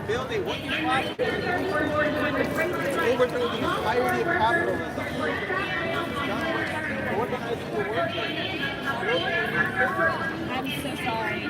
building working class people overthrow the entirety of capitalism. Organizing the workers. I'm so sorry.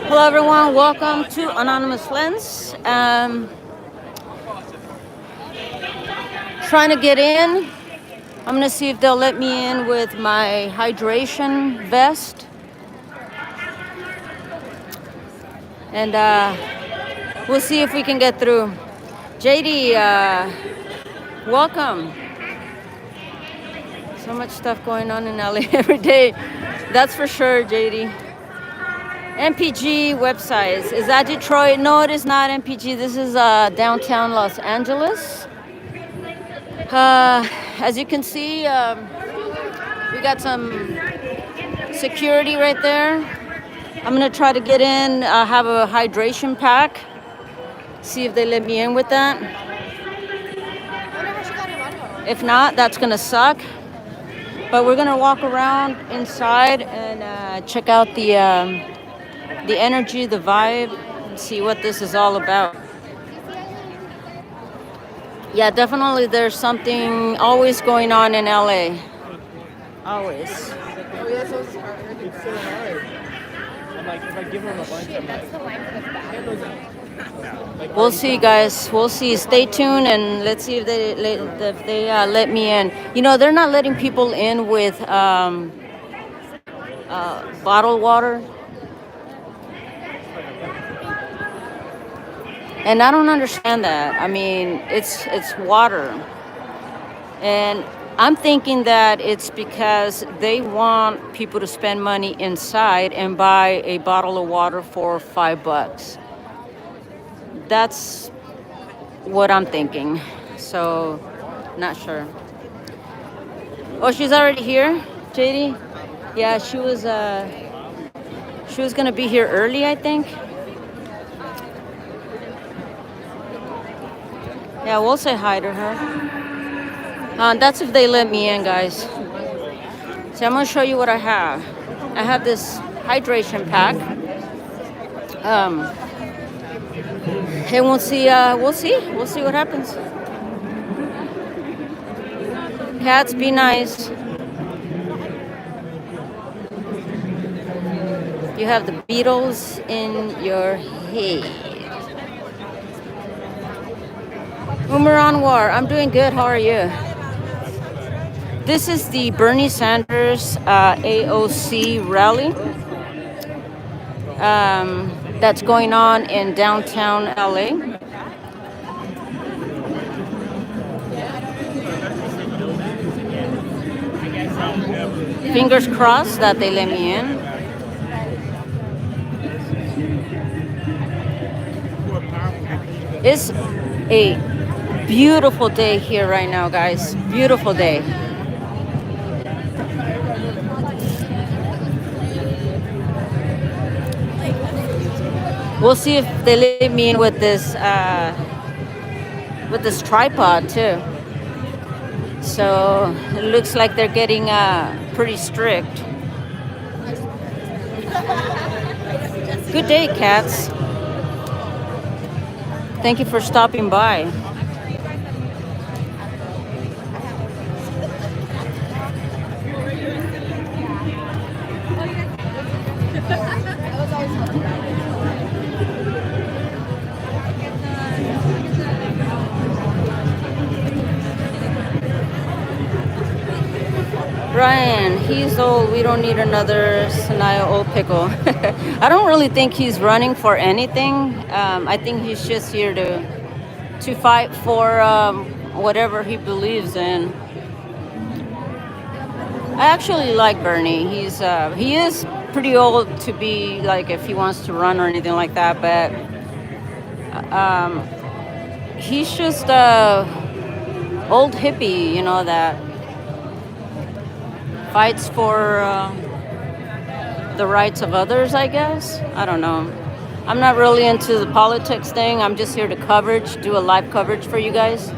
Hello everyone, welcome to Anonymous Lens. Trying to get in. I'm gonna see if they'll let me in with my hydration vest. And we'll see if we can get through. JD, welcome. So much stuff going on in LA every day. That's for sure, JD. MPG websites. Is that Detroit? No, it is not MPG. This is downtown Los Angeles. As you can see, we got some security right there. I'm gonna try to get in, have a hydration pack. See if they let me in with that. If not, that's gonna suck. But we're gonna walk around inside and check out the energy, the vibe, and see what this is all about. Yeah, definitely there's something always going on in LA. Always. Oh yeah, so it's hard. It's so hard. I'm like, if I give them a bunch, I'm like, We'll see, guys. We'll see. Stay tuned and let's see if they let me in. You know, they're not letting people in with bottled water. And I don't understand that. I mean, it's water. And I'm thinking that it's because they want people to spend money inside and buy a bottle of water for $5. That's what I'm thinking. So, not sure. Oh, she's already here, JD? Yeah, she was gonna be here early, I think. Yeah, we'll say hi to her. That's if they let me in, guys. So I'm gonna show you what I have. I have this hydration pack. And we'll see what happens. Cats, be nice. You have the Beatles in your head. Umar Anwar, I'm doing good. How are you? This is the Bernie Sanders AOC rally that's going on in downtown LA. Fingers crossed that they let me in. It's a beautiful day here right now, guys. Beautiful day. We'll see if they let me in with this with this tripod too. So it looks like they're getting pretty strict. Good day, cats. Thank you for stopping by. Ryan, he's old. We don't need another Sanaya old pickle. I don't really think he's running for anything. I think he's just here to fight for whatever he believes in. I actually like Bernie. He is pretty old to be like if he wants to run or anything like that, but he's just a old hippie, you know, that fights for the rights of others, I guess. I don't know. I'm not really into the politics thing. I'm just here to do a live coverage for you guys.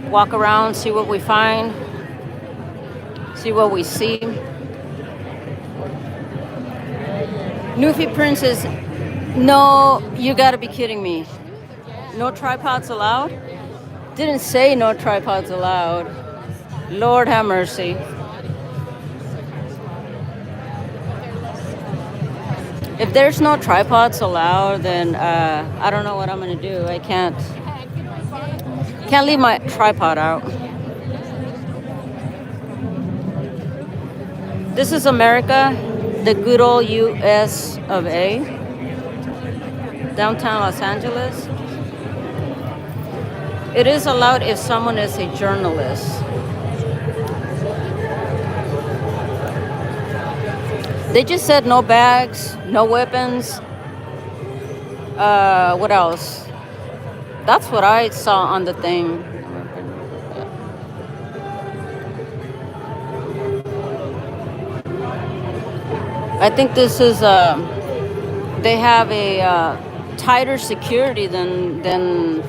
Walk around, see what we find, see what we see. Newfie Princess, no, you gotta be kidding me. No tripods allowed? Didn't say no tripods allowed. Lord have mercy. If there's no tripods allowed, then I don't know what I'm gonna do. I can't leave my tripod out. This is America, the good old US of A, downtown Los Angeles. It is allowed if someone is a journalist. They just said no bags, no weapons. What else? That's what I saw on the thing. I think this is they have a tighter security than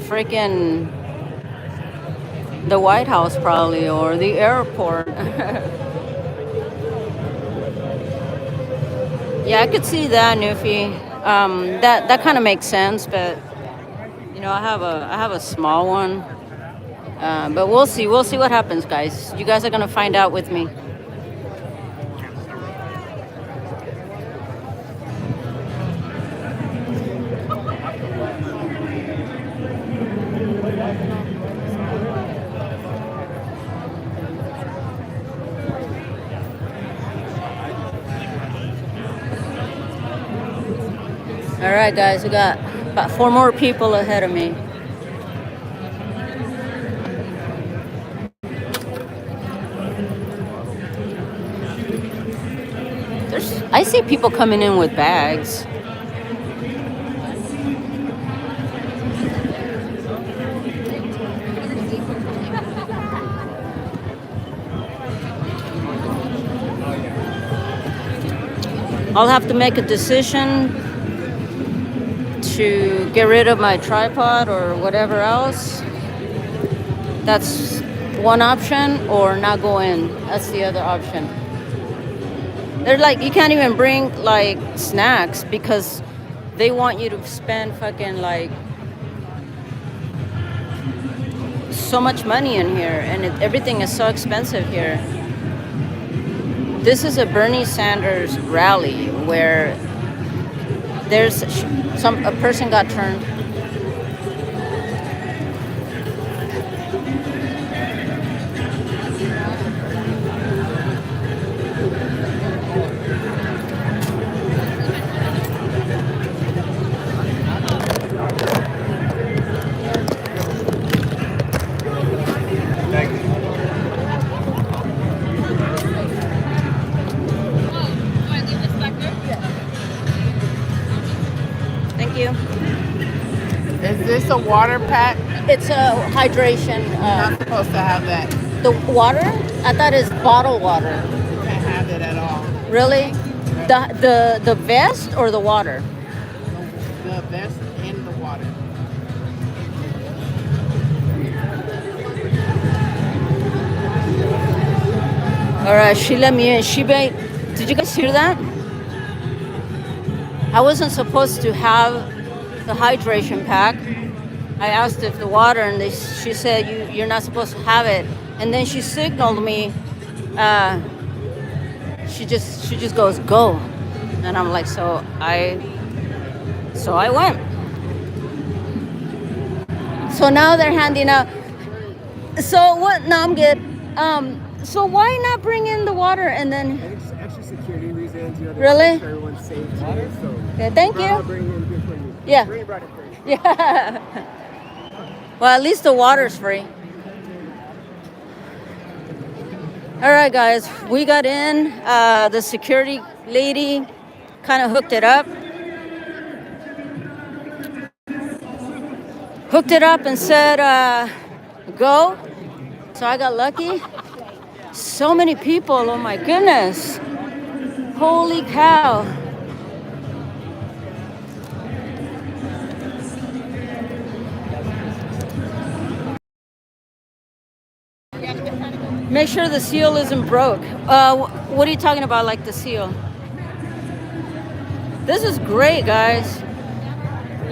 freaking the White House probably, or the airport. Yeah, I could see that, Newfie. That kind of makes sense, but you know, I have a small one. But we'll see what happens, guys. You guys are gonna find out with me. All right, guys, we got about 4 more people ahead of me. I see people coming in with bags. I'll have to make a decision to get rid of my tripod or whatever else. That's one option, or not go in. That's the other option. They're like, you can't even bring like snacks because they want you to spend fucking like so much money in here, and everything is so expensive here. This is a Bernie Sanders rally where there's a person got turned. Thank you. Is this a water pack? It's a hydration. Not supposed to have that. The water? I thought it's bottled water. You can't have it at all. Really? The vest or the water? The vest in the water. All right, she let me in. Did you guys hear that? I wasn't supposed to have the hydration pack. I asked if the water, and she said you're not supposed to have it. And then she signaled me. She just goes go, and I'm like, so I went. So now they're handing out. So what? No, I'm good. So why not bring in the water and then? I think it's extra security reasons. You know, they Really? make sure everyone's safe too. So Okay, thank I'll you. bring it in here for you. Yeah. Bring it right up for you. Yeah. Well, at least the water's free. All right, guys, we got in. The security lady kind of hooked it up. And said, go. So I got lucky. So many people, oh my goodness. Holy cow. Make sure the seal isn't broke. What are you talking about, like the seal? This is great, guys.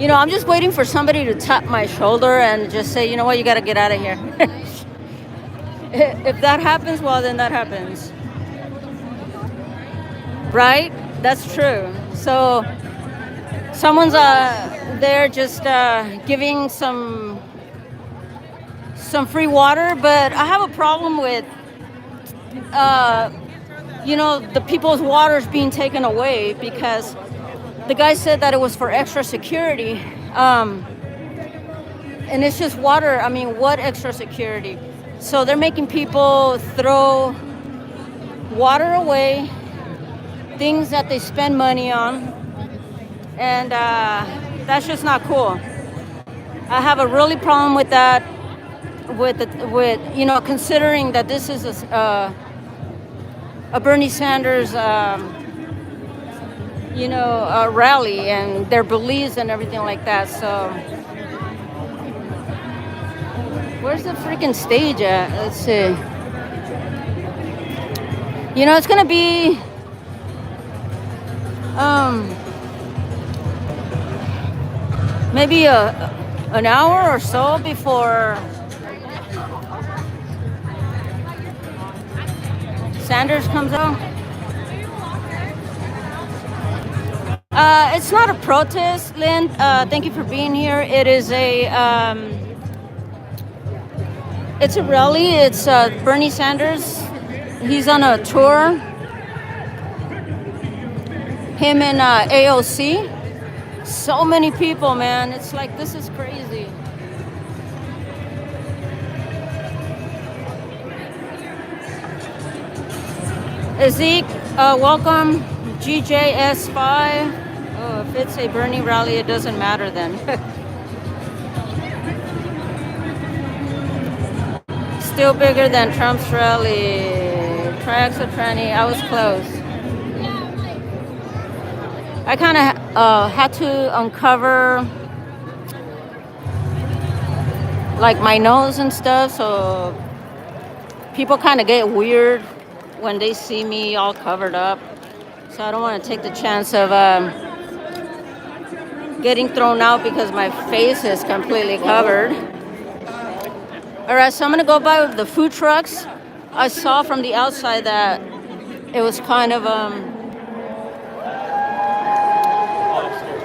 You know, I'm just waiting for somebody to tap my shoulder and just say, you know what, you got to get out of here. If that happens, well, then that happens. Right? That's true. So someone's there just giving some free water, but I have a problem with, you know, the people's waters being taken away because the guy said that it was for extra security. And it's just water. I mean, what extra security? So they're making people throw water away, things that they spend money on, and that's just not cool. I have a really problem with that. With you know, considering that this is a Bernie Sanders you know, rally and their beliefs and everything like that. So where's the freaking stage at? Let's see. You know, it's gonna be maybe an hour or so before Sanders comes out. It's not a protest, Lynn. Thank you for being here. It is it's a rally. It's Bernie Sanders. He's on a tour. Him and AOC. So many people, man. It's like, this is crazy. Zeke, welcome. GJS5. Oh, if it's a Bernie rally, it doesn't matter then. Still bigger than Trump's rally. Tracks of tranny. I was close. I kind of had to uncover like my nose and stuff, so people kind of get weird when they see me all covered up. So I don't want to take the chance of getting thrown out because my face is completely covered. All right, so I'm going to go by the food trucks. I saw from the outside that it was kind of,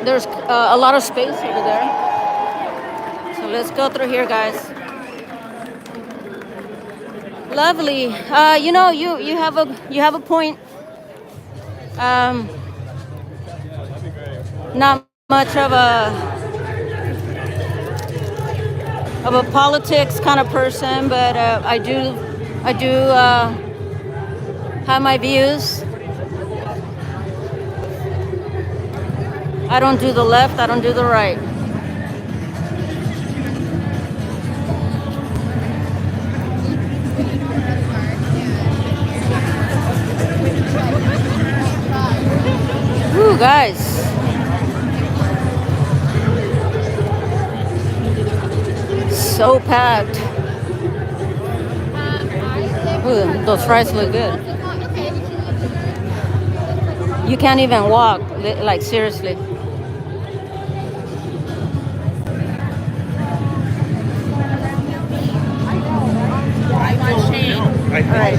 there's a lot of space over there. So let's go through here, guys. Lovely. You know, you have a point. Not much of a politics kind of person, but I do have my views. I don't do the left, I don't do the right. Ooh, guys. So packed. Ooh, those fries look good. You can't even walk, like seriously. All right.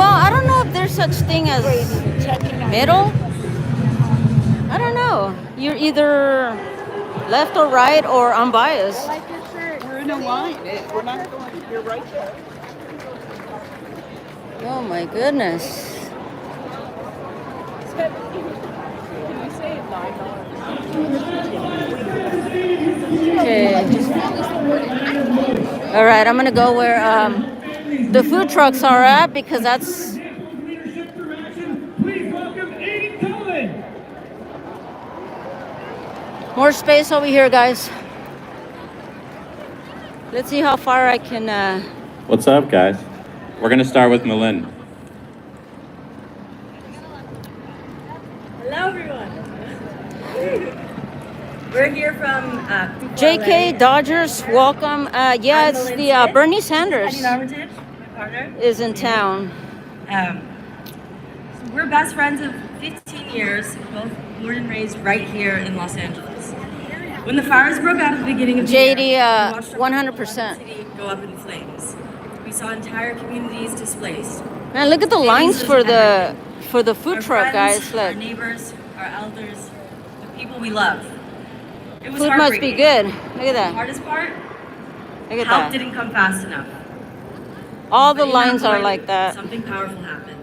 I don't know if there's such thing as middle. I don't know. You're either left or right or unbiased. We're in a line. We're not going. You're right there. Oh my goodness. Can you say $9? Okay. All right, I'm gonna go where the food trucks are at because that's more space over here, guys. Let's see how far I can. What's up, guys? We're gonna start with Malin. Hello, everyone. We're here from JK Dodgers, welcome. Yeah, it's the Bernie Sanders Armitage, my partner. is in town. So we're best friends of 15 years, both born and raised right here in Los Angeles. When the fires broke out at the beginning of the JD, year, we watched our 100%. city go up in flames. We saw entire communities displaced. Man, look at the lines for the food Our truck, friends, guys. our Look, neighbors, our elders, the people we love. It was food must be heartbreaking. good. Look at The that. hardest part, Look at help that. didn't come fast enough. All the But in that lines are point, like that. Something powerful happened.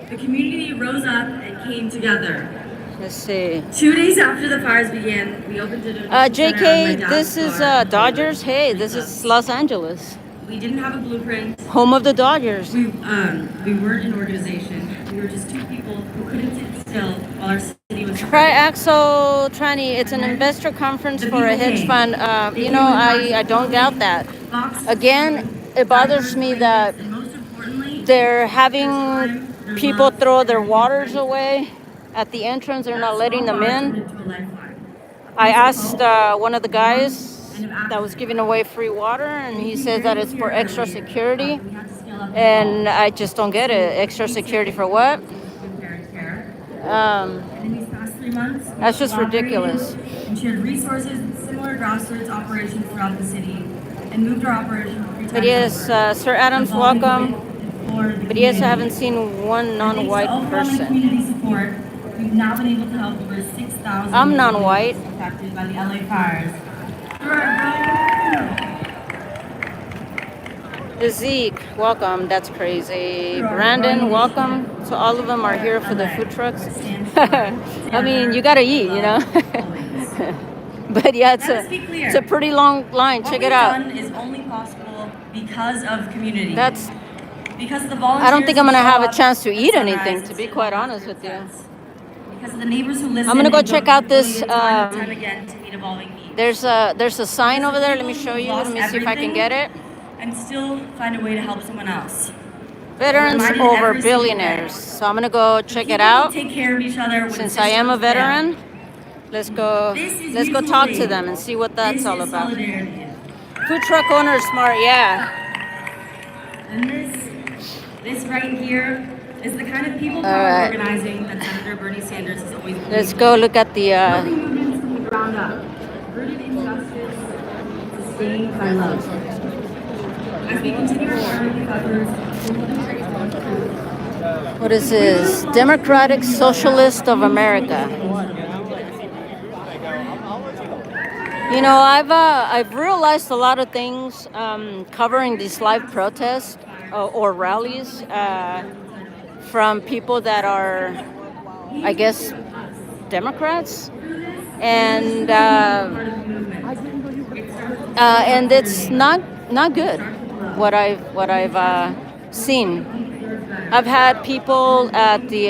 The community rose up and came together. Let's see. 2 days after the fires began, we opened a donation center on my JK, dad's this is car. Dodgers. Hey, this is Los Angeles, We didn't have a blueprint. home of the Dodgers. We weren't an organization. We were just two people who couldn't sit still while our city was Triaxle Tranny, it's an investor conference for a hedge fund. You know, I don't doubt that. Again, it bothers me that And most importantly, they're having people throw their waters away at the entrance. They're not letting them in. I asked one of the guys that was giving away free water, and he says that it's for extra security. And I just don't get it. Extra security for what? In these past 3 months, That's just we collaborated ridiculous. And shared resources with similar grassroots operations throughout the city, and moved our operation 3 times But yes, over. Sir Adams, Involving welcome. with and for the But yes, I community. haven't seen one Thanks to non-white overwhelming person. community support, we've now been able to help over 6,000 I'm non-white. people affected by the LA fires. Through our Zeke, welcome. That's crazy. Brandon, welcome. So all of them are here for the food trucks. I mean, you gotta eat, you know. But yeah, it's a pretty long line. Check it out. What we've done is only possible because of community. That's. Because of the volunteers I don't think I'm gonna who have show a up chance to at eat sunrise anything, and to be sit quite with honest with you. us. Because of the neighbors who listen. I'm gonna go and check vote out this, time and time again to meet evolving needs. There's a sign over there. Let me People show who've you. Let lost me see if I can everything get it. And still find a way to help someone else. Veterans Reminded over every single billionaires. day. So I'm gonna go check it People who out. Take care of each other when Since I am a systems fail. veteran, let's go talk to them and see what that's This all is about. solidarity. Food truck owners smart, yeah. And this right here is the kind of people All power right. organizing that Senator Bernie Sanders has always believed. Let's go look at the Building movements from the ground up, rooted in justice, sustained by love. As we continue our journey with others, what is this? Democratic Socialist of America. You know, I've realized a lot of things covering these live protests or rallies from people that are, I guess, Democrats, and it's not good what I've seen. I've had people at the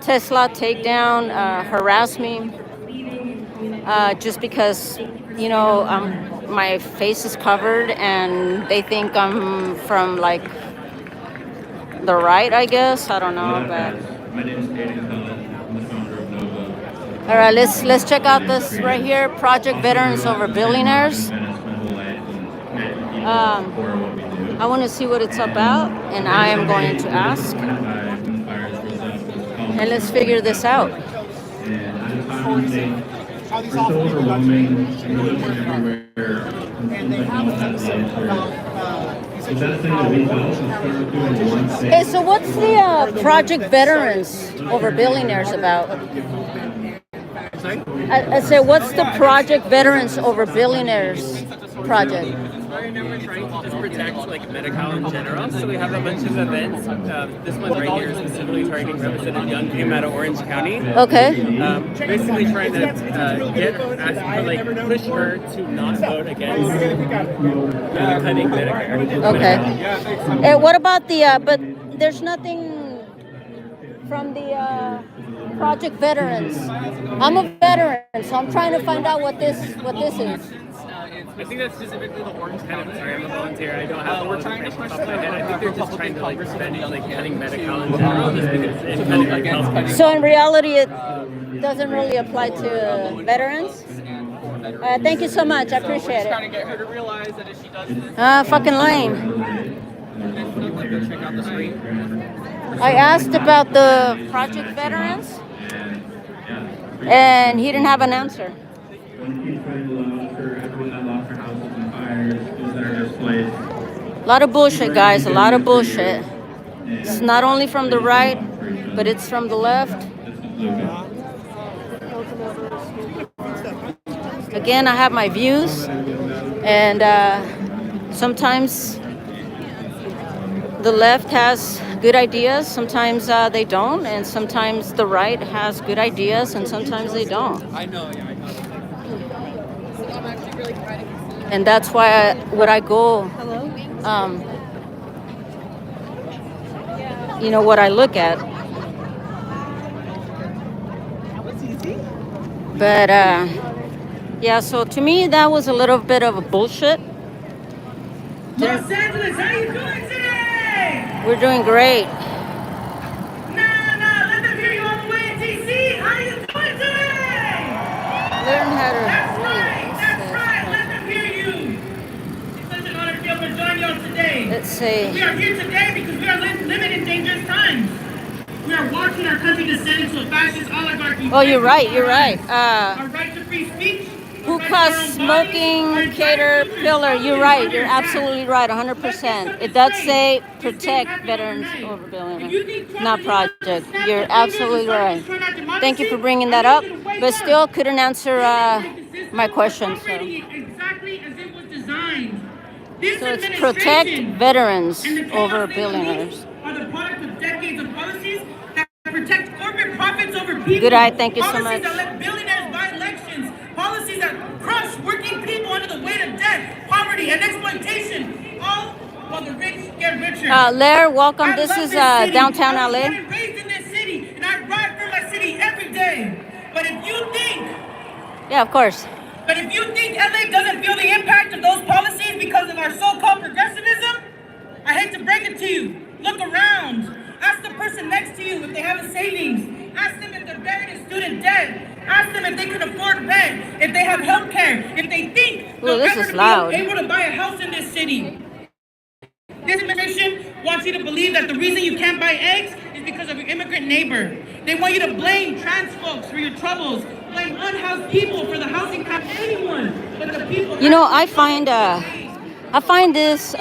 Tesla takedown harass me just because, you know, my face is covered and they think I'm from like the right, I guess. I don't know, but My name is Aiden Cullen. I'm the founder of Nova. all right, let's check out this right here. Project Veterans Over Billionaires. I want to see what it's about, and I am going to ask. And let's figure this out. How these officers are overwhelming, everywhere, and they have a episode about Is that a thing that we felt started doing one thing? Hey, so what's the Project Veterans Over Billionaires about? I said, what's the Project Veterans Over Billionaires project? Right now we're trying to just protect like medical in general. So we have a bunch of events. This one right here is specifically targeting Representative Young came out of Orange County. Okay. Basically trying to push her to not vote against cutting Medicare. Okay. And what about the? But there's nothing from the Project Veterans. I'm a veteran, so I'm trying to find out what this is. I think that's specifically the Orange County. Sorry, I'm a volunteer. I don't have the information off my head. I think they're just trying to like prevent like cutting medical in general, just because it kind of like helps. So in reality, it doesn't really apply to veterans. Thank you so much. I appreciate it. Trying to get her to realize that if she does this, Fucking lame. check out the street. I asked about the Project Veterans, and he didn't have an answer. A lot of bullshit, guys. A lot of bullshit. It's not only from the right, but it's from the left. Again, I have my views, and sometimes the left has good ideas, sometimes they don't, and sometimes the right has good ideas, and sometimes they don't. I know. And that's why when I go, what I look at. But yeah, so to me that was a little bit of a bullshit. Los Angeles, how you doing today? We're doing great. Let them hear you all the way in DC. How you doing today? Learn how to That's right. Let them hear you. It's such an honor to be able to join y'all today. Let's see. We are here today because we are living in dangerous times. We are watching our country descend into a fascist oligarchy. Oh, you're right. You're right. Our right to free speech. Hookah, smoking, cater, pillar. You're right. You're absolutely right. 100%. It does say protect veterans over billionaires, not project. You're absolutely right. Thank you for bringing that up, but still couldn't answer my question. So Exactly as it was designed. So it's protect veterans over billionaires. Are the product of decades of policies that protect corporate profits over people. Good eye, thank you so much. Policies that let billionaires buy elections. Policies that crush working people under the weight of debt, poverty, and exploitation. All while the rich get richer. Lair, welcome. I This love is city. downtown I was LA. born and raised in this city, and I ride for my city every day. But if you think Yeah, of course. But if you think LA doesn't feel the impact of those policies because of our so-called progressivism, I hate to break it to you. Look around. Ask the person next to you if they have a savings. Ask them if they're buried in student debt. Ask them if they can afford rent, if they have health care, if they think they'll this ever is loud. be able to buy a house in this city. This administration wants you to believe that the reason you can't buy eggs is because of your immigrant neighbor. They want you to blame trans folks for your troubles, blame unhoused people for the housing cap, anyone but the people. I find this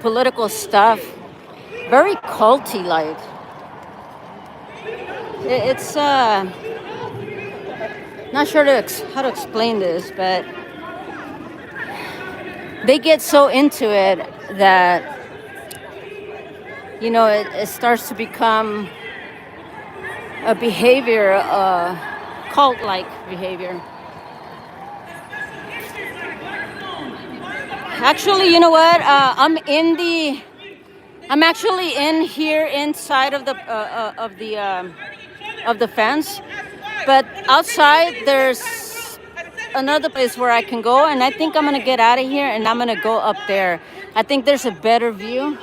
political stuff very culty like. It's not sure how to explain this, but they get so into it that it starts to become a behavior, cult-like behavior. Actually, you know what? I'm actually in here inside of the fence, but outside there's another place where I can go, and I think I'm gonna get out of here and I'm gonna go up there. I think there's a better view.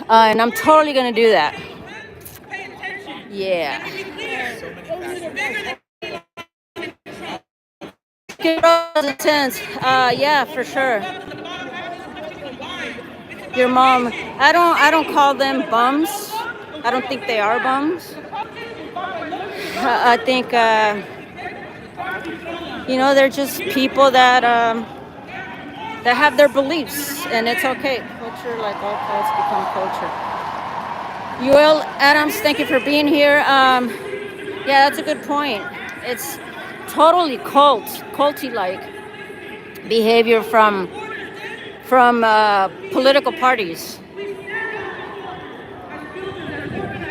And I'm totally gonna do that. Yeah. Intense. Yeah, for sure. Your mom. I don't call them bums. I don't think they are bums. I think they're just people that have their beliefs, and it's okay. Culture, like all cults, become culture. Yoel Adams, thank you for being here. Yeah, that's a good point. It's totally culty-like behavior from political parties.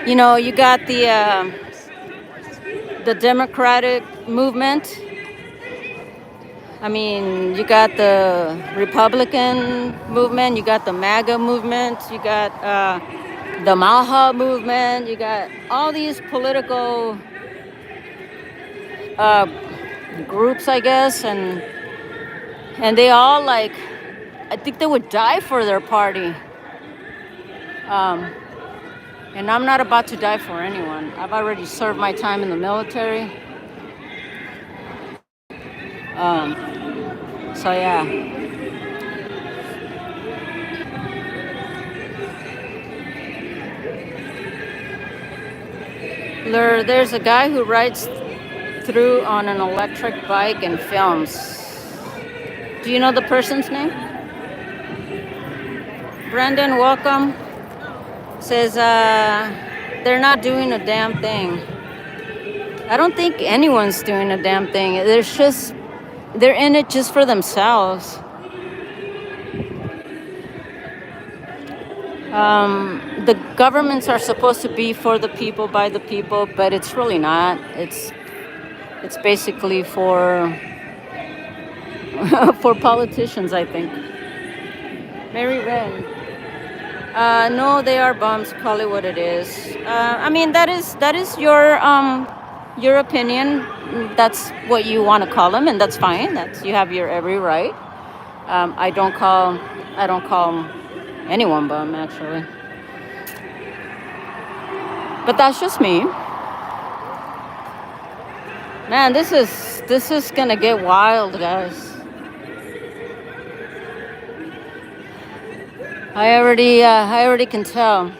You got the Democratic movement. I mean, you got the Republican movement, you got the MAGA movement, you got the Maha movement, you got all these political groups, I guess, and they all, like, I think they would die for their party. And I'm not about to die for anyone. I've already served my time in the military. So yeah. There's a guy who rides through on an electric bike and films. Do you know the person's name? Brendan, welcome. Says they're not doing a damn thing. I don't think anyone's doing a damn thing. They're in it just for themselves. The governments are supposed to be for the people, by the people, but it's really not. It's basically for for politicians, I think. Mary Wren. No, they are bums. Call it what it is. I mean, that is your opinion. That's what you want to call them, and that's fine. You have your every right. I don't call anyone bum, actually. But that's just me. Man, this is gonna get wild, guys. I already can tell.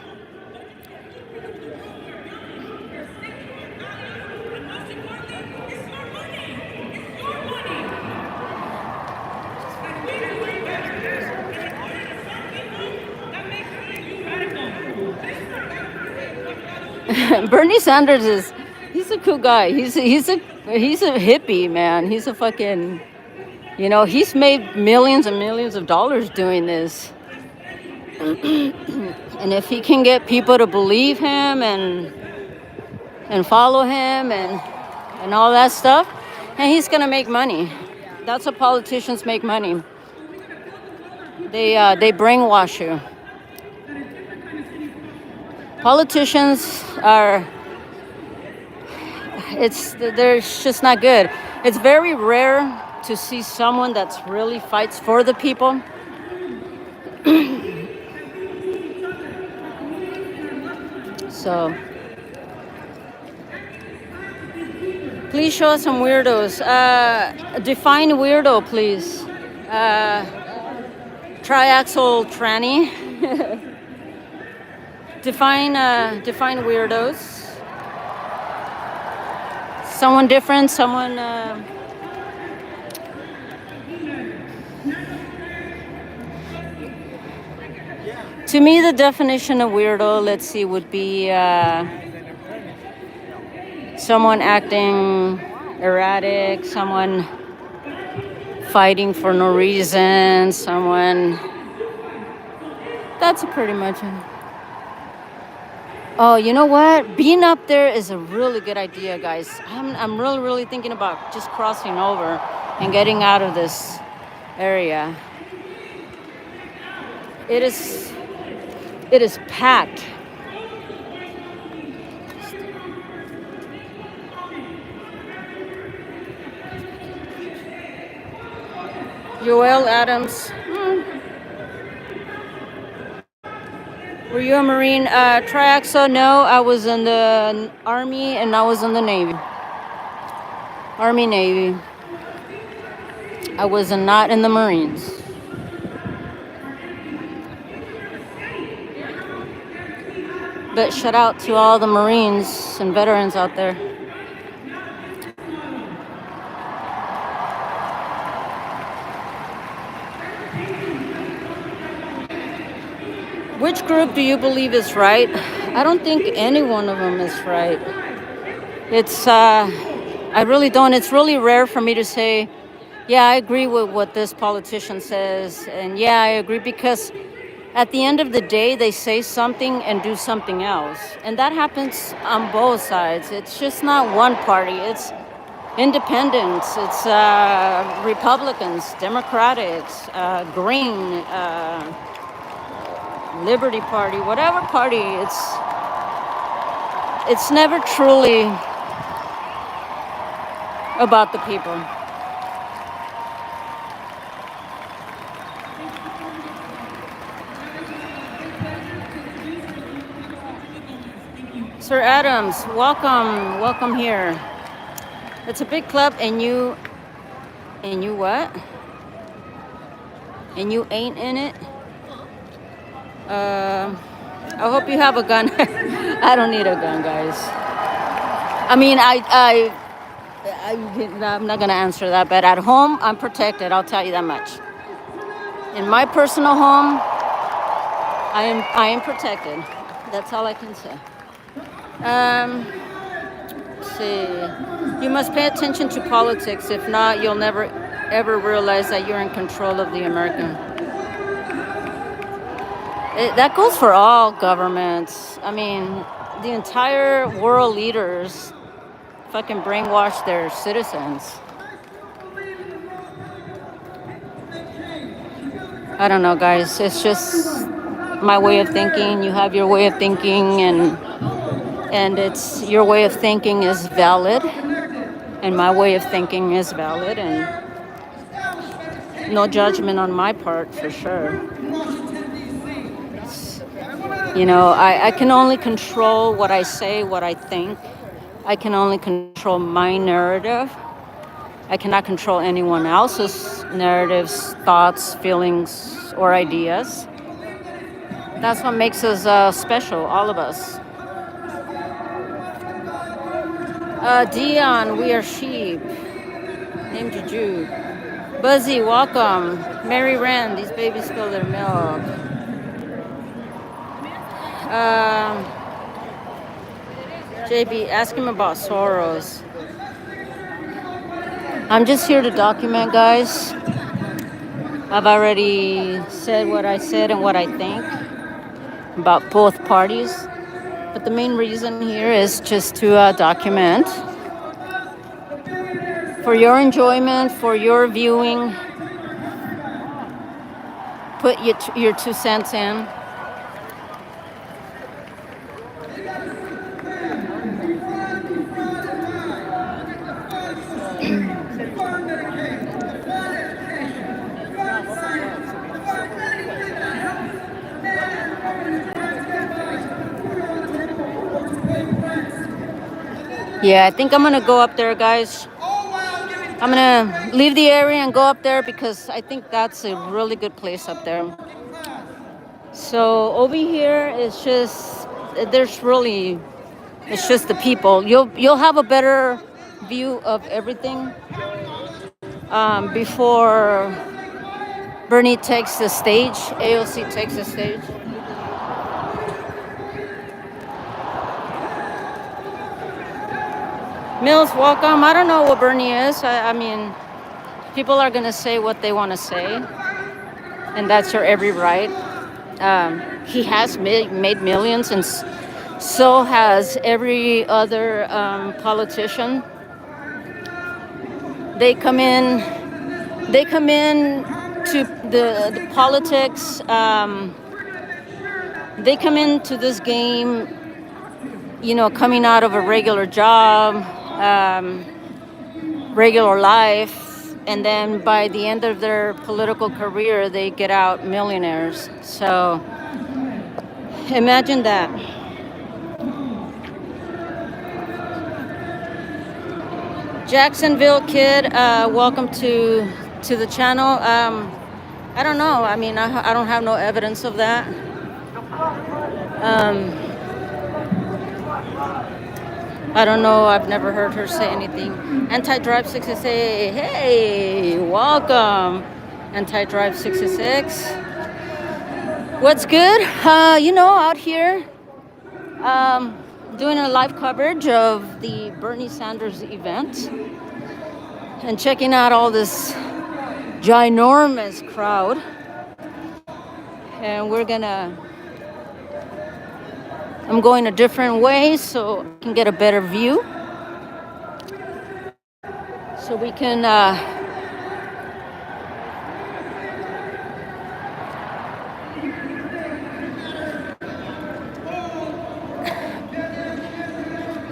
Bernie Sanders he's a cool guy. He's a hippie, man. He's a fucking, he's made millions and millions of dollars doing this. And if he can get people to believe him and follow him and all that stuff, and he's gonna make money. That's how politicians make money. They brainwash you. Politicians they're just not good. It's very rare to see someone that's really fights for the people. So please show us some weirdos. Define weirdo, please. Triaxle tranny. Define weirdos. Someone different, someone to me, the definition of weirdo, let's see, would be someone acting erratic, someone fighting for no reason, someone. That's pretty much it. Oh, you know what? Being up there is a really good idea, guys. I'm really, really thinking about just crossing over and getting out of this area. It is packed. Yoel Adams. Were you a Marine? Triaxo? No, I was in the Army and I was in the Navy. Army, Navy. I was not in the Marines. But shout out to all the Marines and veterans out there. Which group do you believe is right? I don't think any one of them is right. I really don't. It's really rare for me to say, yeah, I agree with what this politician says. And yeah, I agree, because at the end of the day, they say something and do something else. And that happens on both sides. It's just not one party. It's independents, it's Republicans, Democrats, Green, Liberty Party, whatever party. It's never truly about the people. Sir Adams, welcome here. It's a big club, and you what? And you ain't in it? I hope you have a gun. I don't need a gun, guys. I mean, I'm not gonna answer that, but at home, I'm protected. I'll tell you that much. In my personal home, I am protected. That's all I can say. Let's see. You must pay attention to politics. If not, you'll never ever realize that you're in control of the American. That goes for all governments. I mean, the entire world leaders fucking brainwash their citizens. I don't know, guys. It's just my way of thinking. You have your way of thinking, and it's your way of thinking is valid, and my way of thinking is valid, and no judgment on my part, for sure. You know, I can only control what I say, what I think. I can only control my narrative. I cannot control anyone else's narratives, thoughts, feelings, or ideas. That's what makes us special, all of us. Dion, we are sheep. Name Juju. Buzzy, welcome. Mary Rand, these babies spill their milk. JB, ask him about Soros. I'm just here to document, guys. I've already said what I said and what I think about both parties. But the main reason here is just to document for your enjoyment, for your viewing. Put your 2 cents in. Yeah, I think I'm gonna go up there, guys. I'm gonna leave the area and go up there because I think that's a really good place up there. So over here, it's just it's just the people. You'll have a better view of everything before Bernie takes the stage. AOC takes the stage. Mills, welcome. I don't know what Bernie is. I mean, people are going to say what they want to say, and that's your every right. He has made millions, and so has every other politician. They come in to the politics. They come into this game, you know, coming out of a regular job, regular life, and then by the end of their political career, they get out millionaires. So Imagine that. Jacksonville kid, welcome to the channel. I don't know. I mean, I don't have no evidence of that. I don't know. I've never heard her say anything. Anti-Drive 66. Hey, welcome. Anti-Drive 66. What's good? Out here, doing a live coverage of the Bernie Sanders event and checking out all this ginormous crowd. And I'm going a different way so I can get a better view. So we can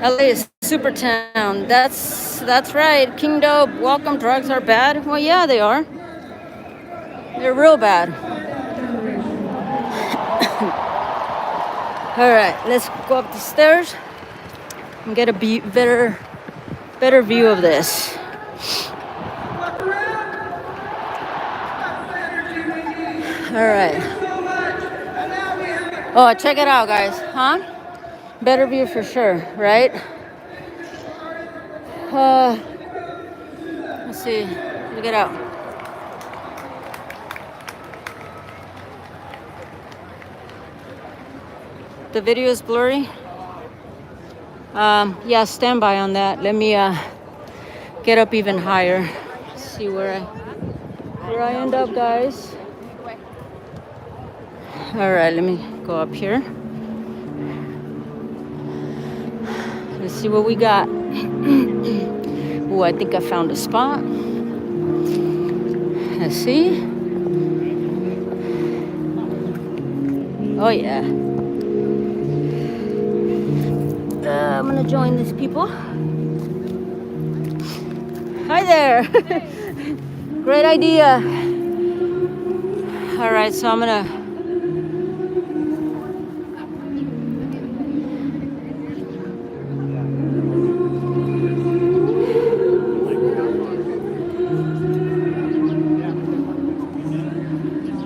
LA is super town. That's right. King Dope, welcome. Drugs are bad. Well, yeah, they are. They're real bad. All right, let's go up the stairs and get a better view of this. All right. Oh, check it out, guys. Huh? Better view for sure, right? Let's see. Look it out. The video is blurry. Yeah, stand by on that. Let me get up even higher. See where I end up, guys. All right, let me go up here. Let's see what we got. Oh, I think I found a spot. Let's see. Oh, yeah. I'm gonna join these people. Hi there. Great idea. All right, so I'm gonna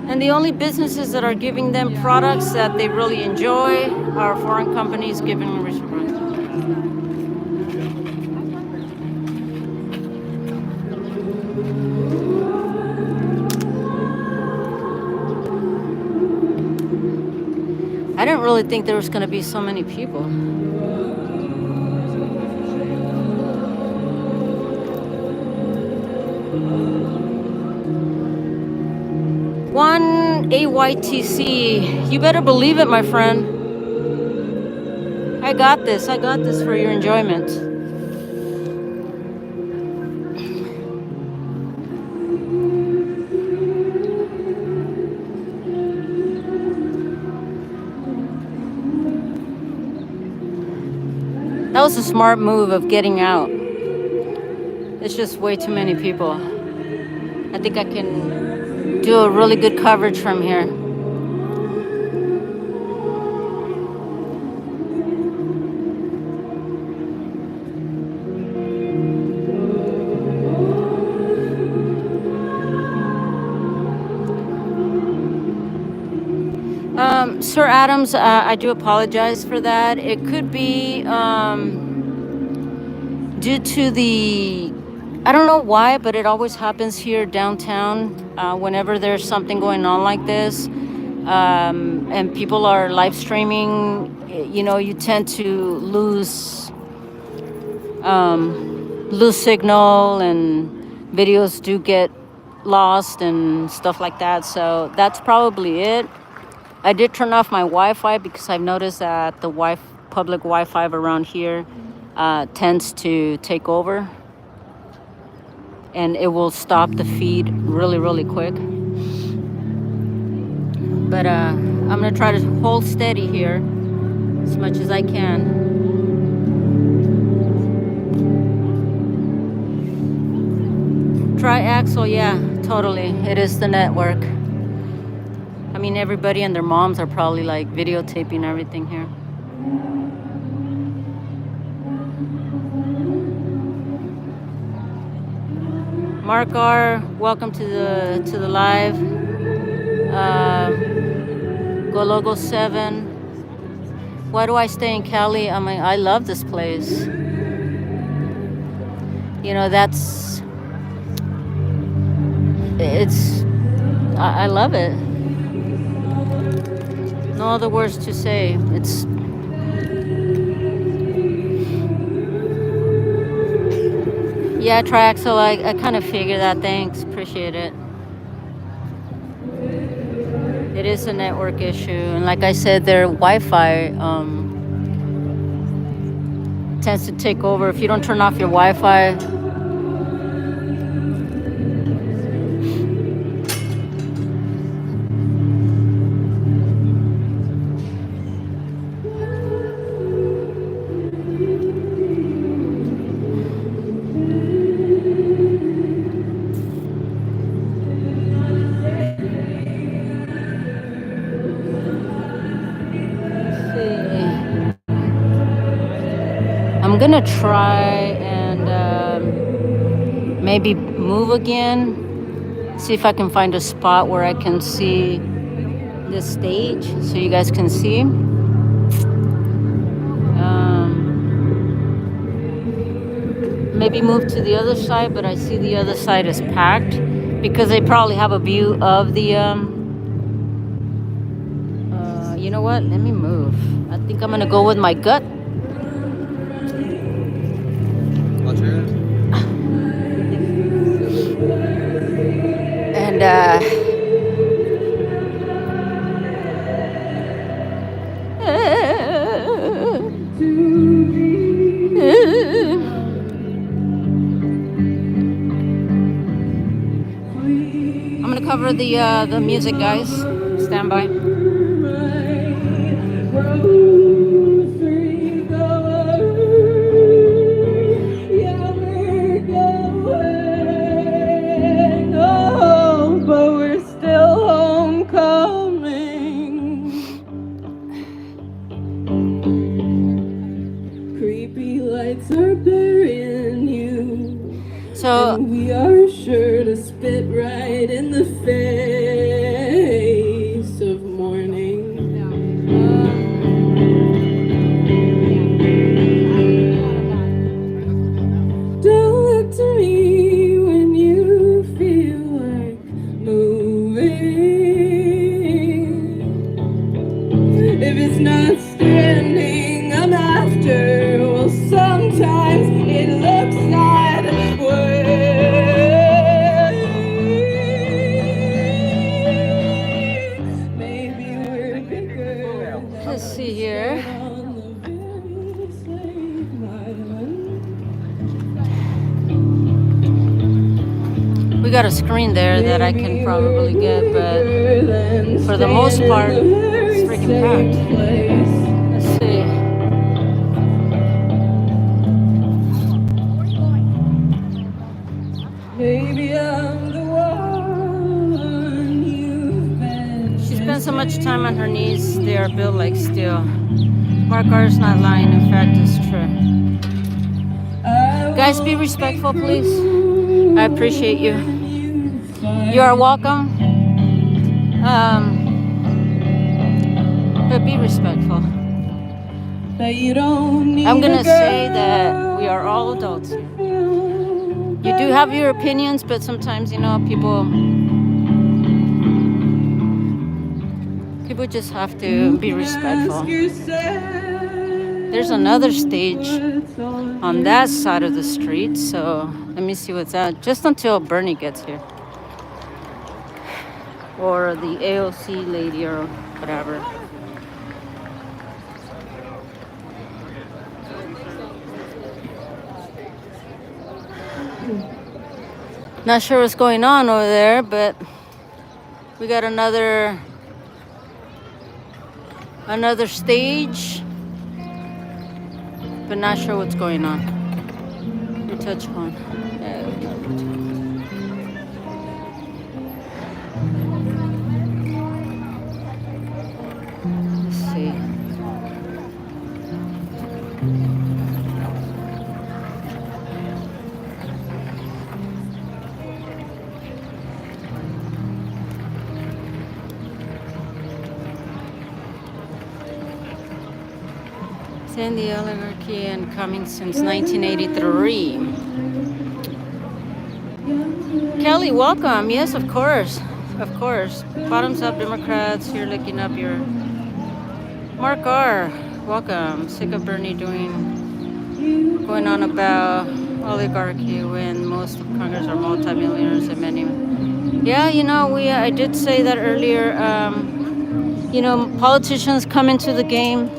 and the only businesses that are giving them products that they really enjoy are foreign companies giving them restaurants. I didn't really think there was going to be so many people. One AYTC. You better believe it, my friend. I got this for your enjoyment. That was a smart move of getting out. It's just way too many people. I think I can do a really good coverage from here. Sir Adams, I do apologize for that. It could be due to the, I don't know why, but it always happens here downtown whenever there's something going on like this, and people are live streaming. You tend to lose signal, and videos do get lost and stuff like that. So that's probably it. I did turn off my Wi-Fi because I've noticed that the public Wi-Fi around here tends to take over, and it will stop the feed really, really quick. But I'm gonna try to hold steady here as much as I can. Triaxle, yeah, totally. It is the network. I mean, everybody and their moms are probably like videotaping everything here. Mark R, welcome to the live. Go Logo 7. Why do I stay in Cali? I mean, I love this place. You know, I love it. No other words to say. Yeah, Triaxle, I kind of figured that. Thanks, appreciate it. It is a network issue, and like I said, their Wi-Fi tends to take over. If you don't turn off your Wi-Fi, I'm gonna try and maybe move again. See if I can find a spot where I can see the stage so you guys can see. Maybe move to the other side, but I see the other side is packed because they probably have a view of the you know what? Let me move. I think I'm gonna go with my gut. And I'm gonna cover the music, guys. Stand by. So we are sure to spit right in the face of morning. Don't look to me when you feel like moving. If it's not standing, I'm after. Well, sometimes it looks that way. Let's see here. We got a screen there that I can probably get, but for the most part, it's freaking packed. Let's see. Maybe I'm the one you've been. She spent so much time on her knees, they are built like steel. Mark R is not lying, in fact, it's true. Guys, be respectful, please. I appreciate you. You are welcome. But be respectful. I'm gonna say that we are all adults here. You do have your opinions, but sometimes, you know, people just have to be respectful. There's another stage on that side of the street, so let me see what's that. Just until Bernie gets here. Or the AOC lady or whatever. Not sure what's going on over there, but we got another stage, but not sure what's going on. Retouch on. Saying the oligarchy and coming since 1983. Kelly, welcome. Yes, of course. Of course. Bottoms up, Democrats. You're looking up your... Mark R., welcome. Sick of Bernie going on about oligarchy when most of Congress are multimillionaires and many... Yeah, you know, I did say that earlier. You know, politicians come into the game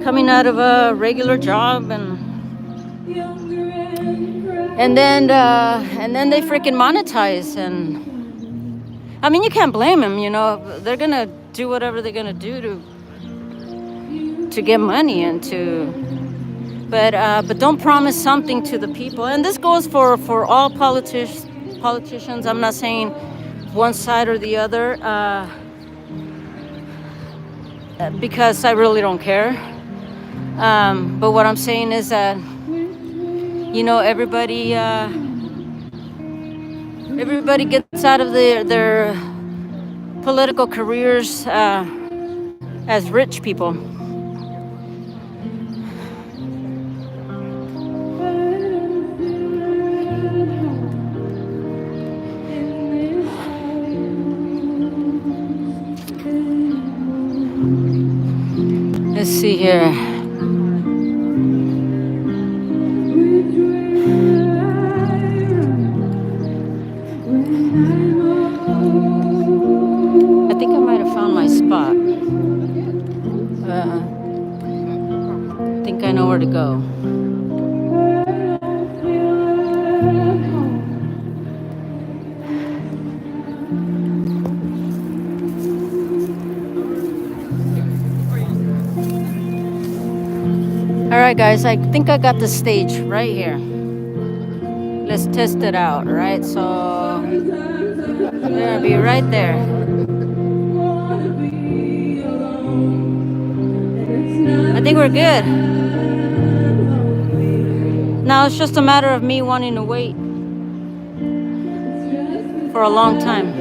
coming out of a regular job and then they freaking monetize. And I mean, you can't blame them. You know, they're gonna do whatever they're gonna do to get money and to, but don't promise something to the people. And this goes for all politicians. I'm not saying one side or the other, because I really don't care. But what I'm saying is that, you know, everybody gets out of their political careers as rich people. Let's see here. I think I might have found my spot. I think I know where to go. All right, guys, I think I got the stage right here. Let's test it out, right? So, we're gonna be right there. I think we're good. Now it's just a matter of me wanting to wait for a long time.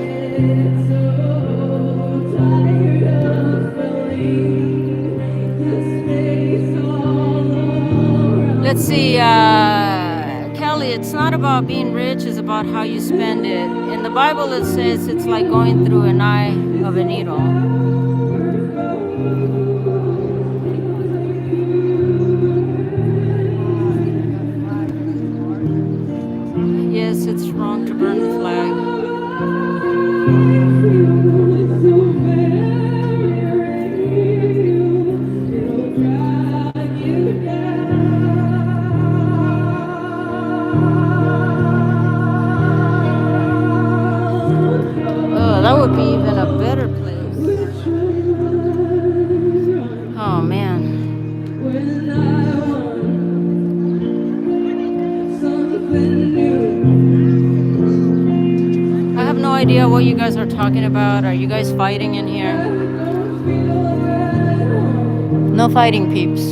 Let's see, Kelly, it's not about being rich, it's about how you spend it. In the Bible, it says it's like going through an eye of a needle. Yes, it's wrong to burn the flag. That would be even a better place. Oh man. I have no idea what you guys are talking about. Are you guys fighting in here? No fighting, peeps.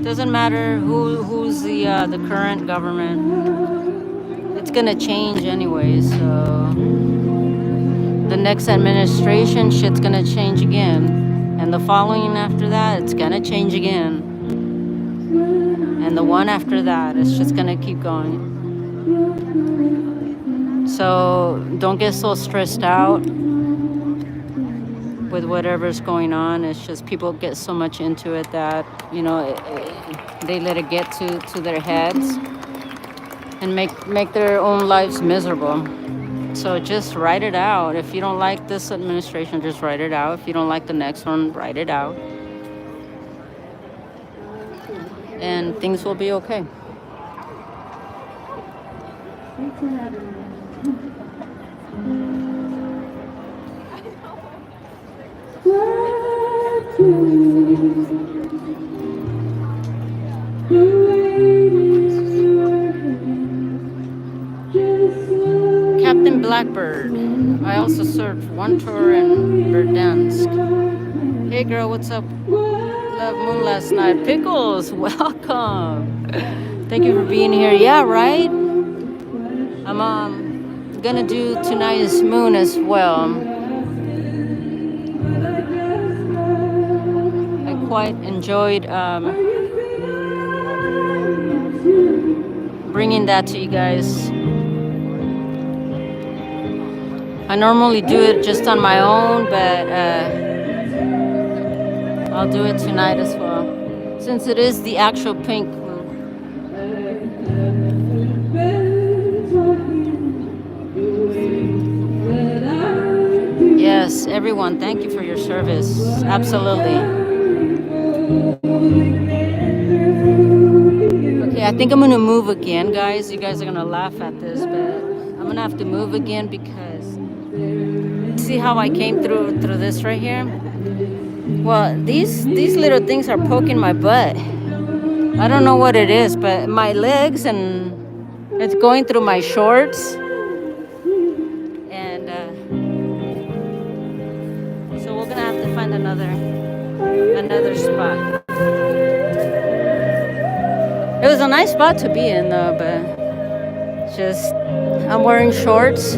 Doesn't matter who's the current government. It's gonna change anyway. So the next administration, shit's gonna change again, and the following after that, it's gonna change again, and the one after that, it's just gonna keep going. So don't get so stressed out with whatever's going on. It's just people get so much into it that, you know, they let it get to their heads and make their own lives miserable. So just write it out. If you don't like this administration, just write it out. If you don't like the next one, write it out. And things will be okay. Thanks for having me. Captain Blackbird. I also served one tour in Verdansk. Hey girl, what's up? Love Moon last night. Pickles, welcome. Thank you for being here. Yeah, right? I'm gonna do tonight's Moon as well. I quite enjoyed bringing that to you guys. I normally do it just on my own, but I'll do it tonight as well, since it is the actual pink moon. Yes, everyone, thank you for your service. Absolutely. Okay, I think I'm gonna move again, guys. You guys are gonna laugh at this, but I'm gonna have to move again because see how I came through this right here? Well, these little things are poking my butt. I don't know what it is, but my legs, and it's going through my shorts. And so we're gonna have to find another spot. It was a nice spot to be in though, but just I'm wearing shorts.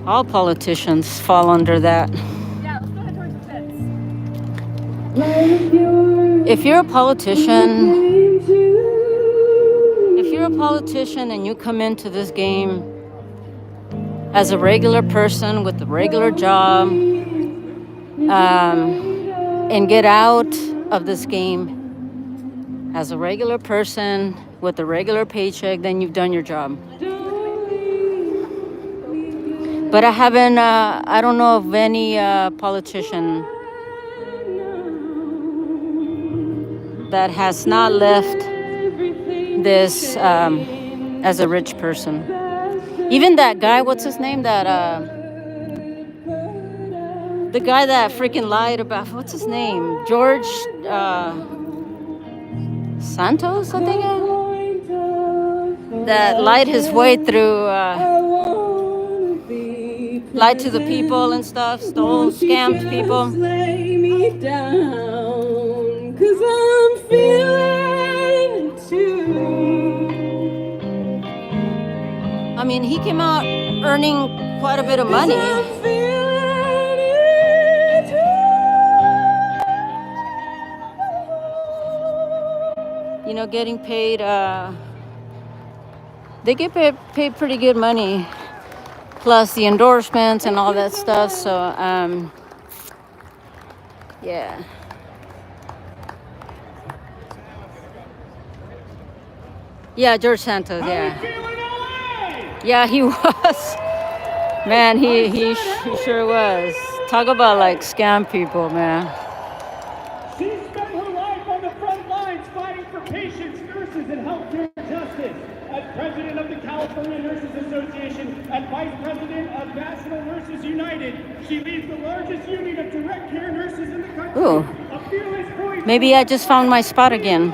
All politicians fall under that. Yeah, let's go ahead towards the fence. If you're a politician and you come into this game as a regular person with a regular job, and get out of this game as a regular person with a regular paycheck, then you've done your job. But I haven't, I don't know of any politician that has not left this as a rich person. Even that guy, what's his name? That, the guy that freaking lied about, what's his name? George Santos, I think? That lied his way through, lied to the people and stuff, stole, scammed people. I mean, he came out earning quite a bit of money. You know, getting paid, they get paid pretty good money, plus the endorsements and all that stuff. So, yeah. Yeah, George Santos, yeah. Yeah, he was. Man, he sure was. Talk about like scam people, man. She spent her life on the front lines fighting for patients, nurses, and healthcare justice. As president of the California Nurses Association and vice president of National Nurses United, she leads the largest union of direct care nurses in the country. Ooh. Maybe I just found my spot again.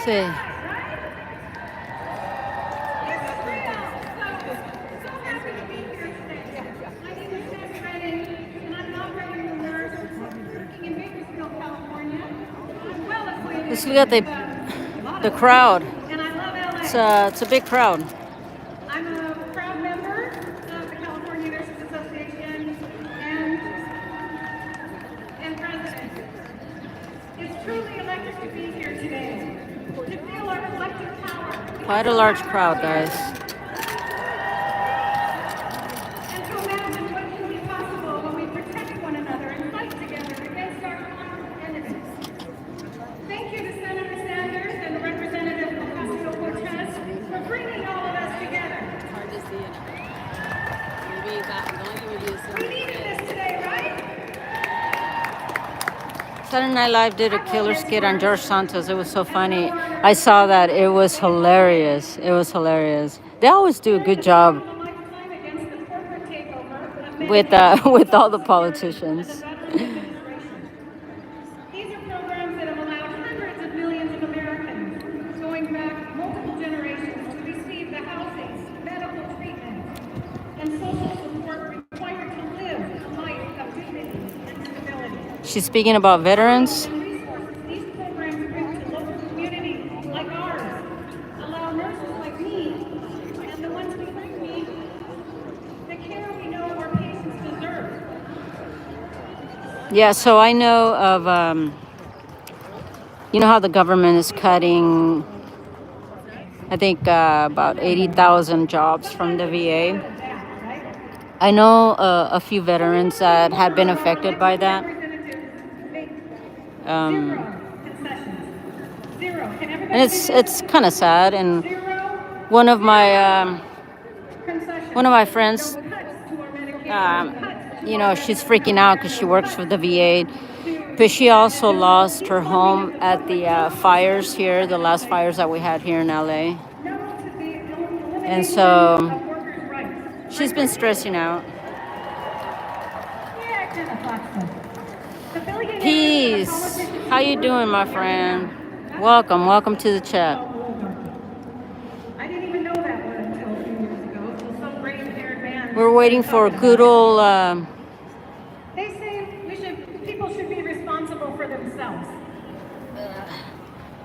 See. Let's look at the crowd. It's a big crowd. I'm a proud member of the California Nurses Association and president. It's truly electric to be here today, to feel our collective power. Quite a large crowd, guys. And to imagine what can be possible when we protect one another and fight together against our common enemies. Thank you to Senator Sanders and Representative Ocasio-Cortez for bringing all of us Saturday Night Live did a killer skit on George Santos. It was so funny. I saw that. It was hilarious. It was hilarious. They always do a good job with with all the politicians. These are programs that have allowed hundreds of millions of Americans, going back multiple generations, to receive the housing, medical treatment, and social support required to live a life of dignity and stability. She's speaking about veterans. These programs bring to local communities like ours, allow nurses like me and the ones behind me the care we know our patients deserve. Yeah, so I know of, you know how the government is cutting, I think, about 80,000 jobs from the VA. I know a few veterans that had been affected by that. And it's kind of sad. And one of my friends, you know, she's freaking out because she works for the VA, but she also lost her home at the fires here, the last fires that we had here in LA. And so she's been stressing out. Peace. How you doing, my friend? Welcome to the chat. I didn't even know that word until a few years ago. It was some gray-haired man. We're waiting for good old They say people should be responsible for themselves.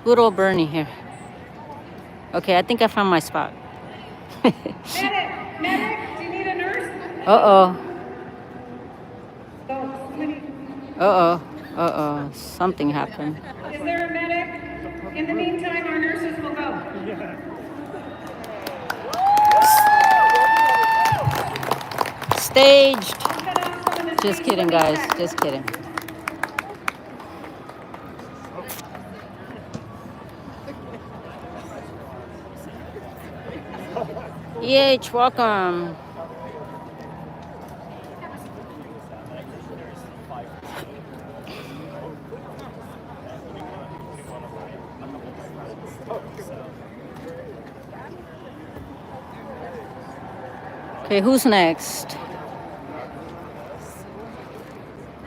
good old Bernie here. Okay, I think I found my spot. Medic, do you need a nurse? Uh-oh. Oh, somebody. Uh-oh. Something happened. Is there a medic? In the meantime, our nurses will go. Staged. Just kidding, guys. Just kidding. EH, welcome. Okay, who's next?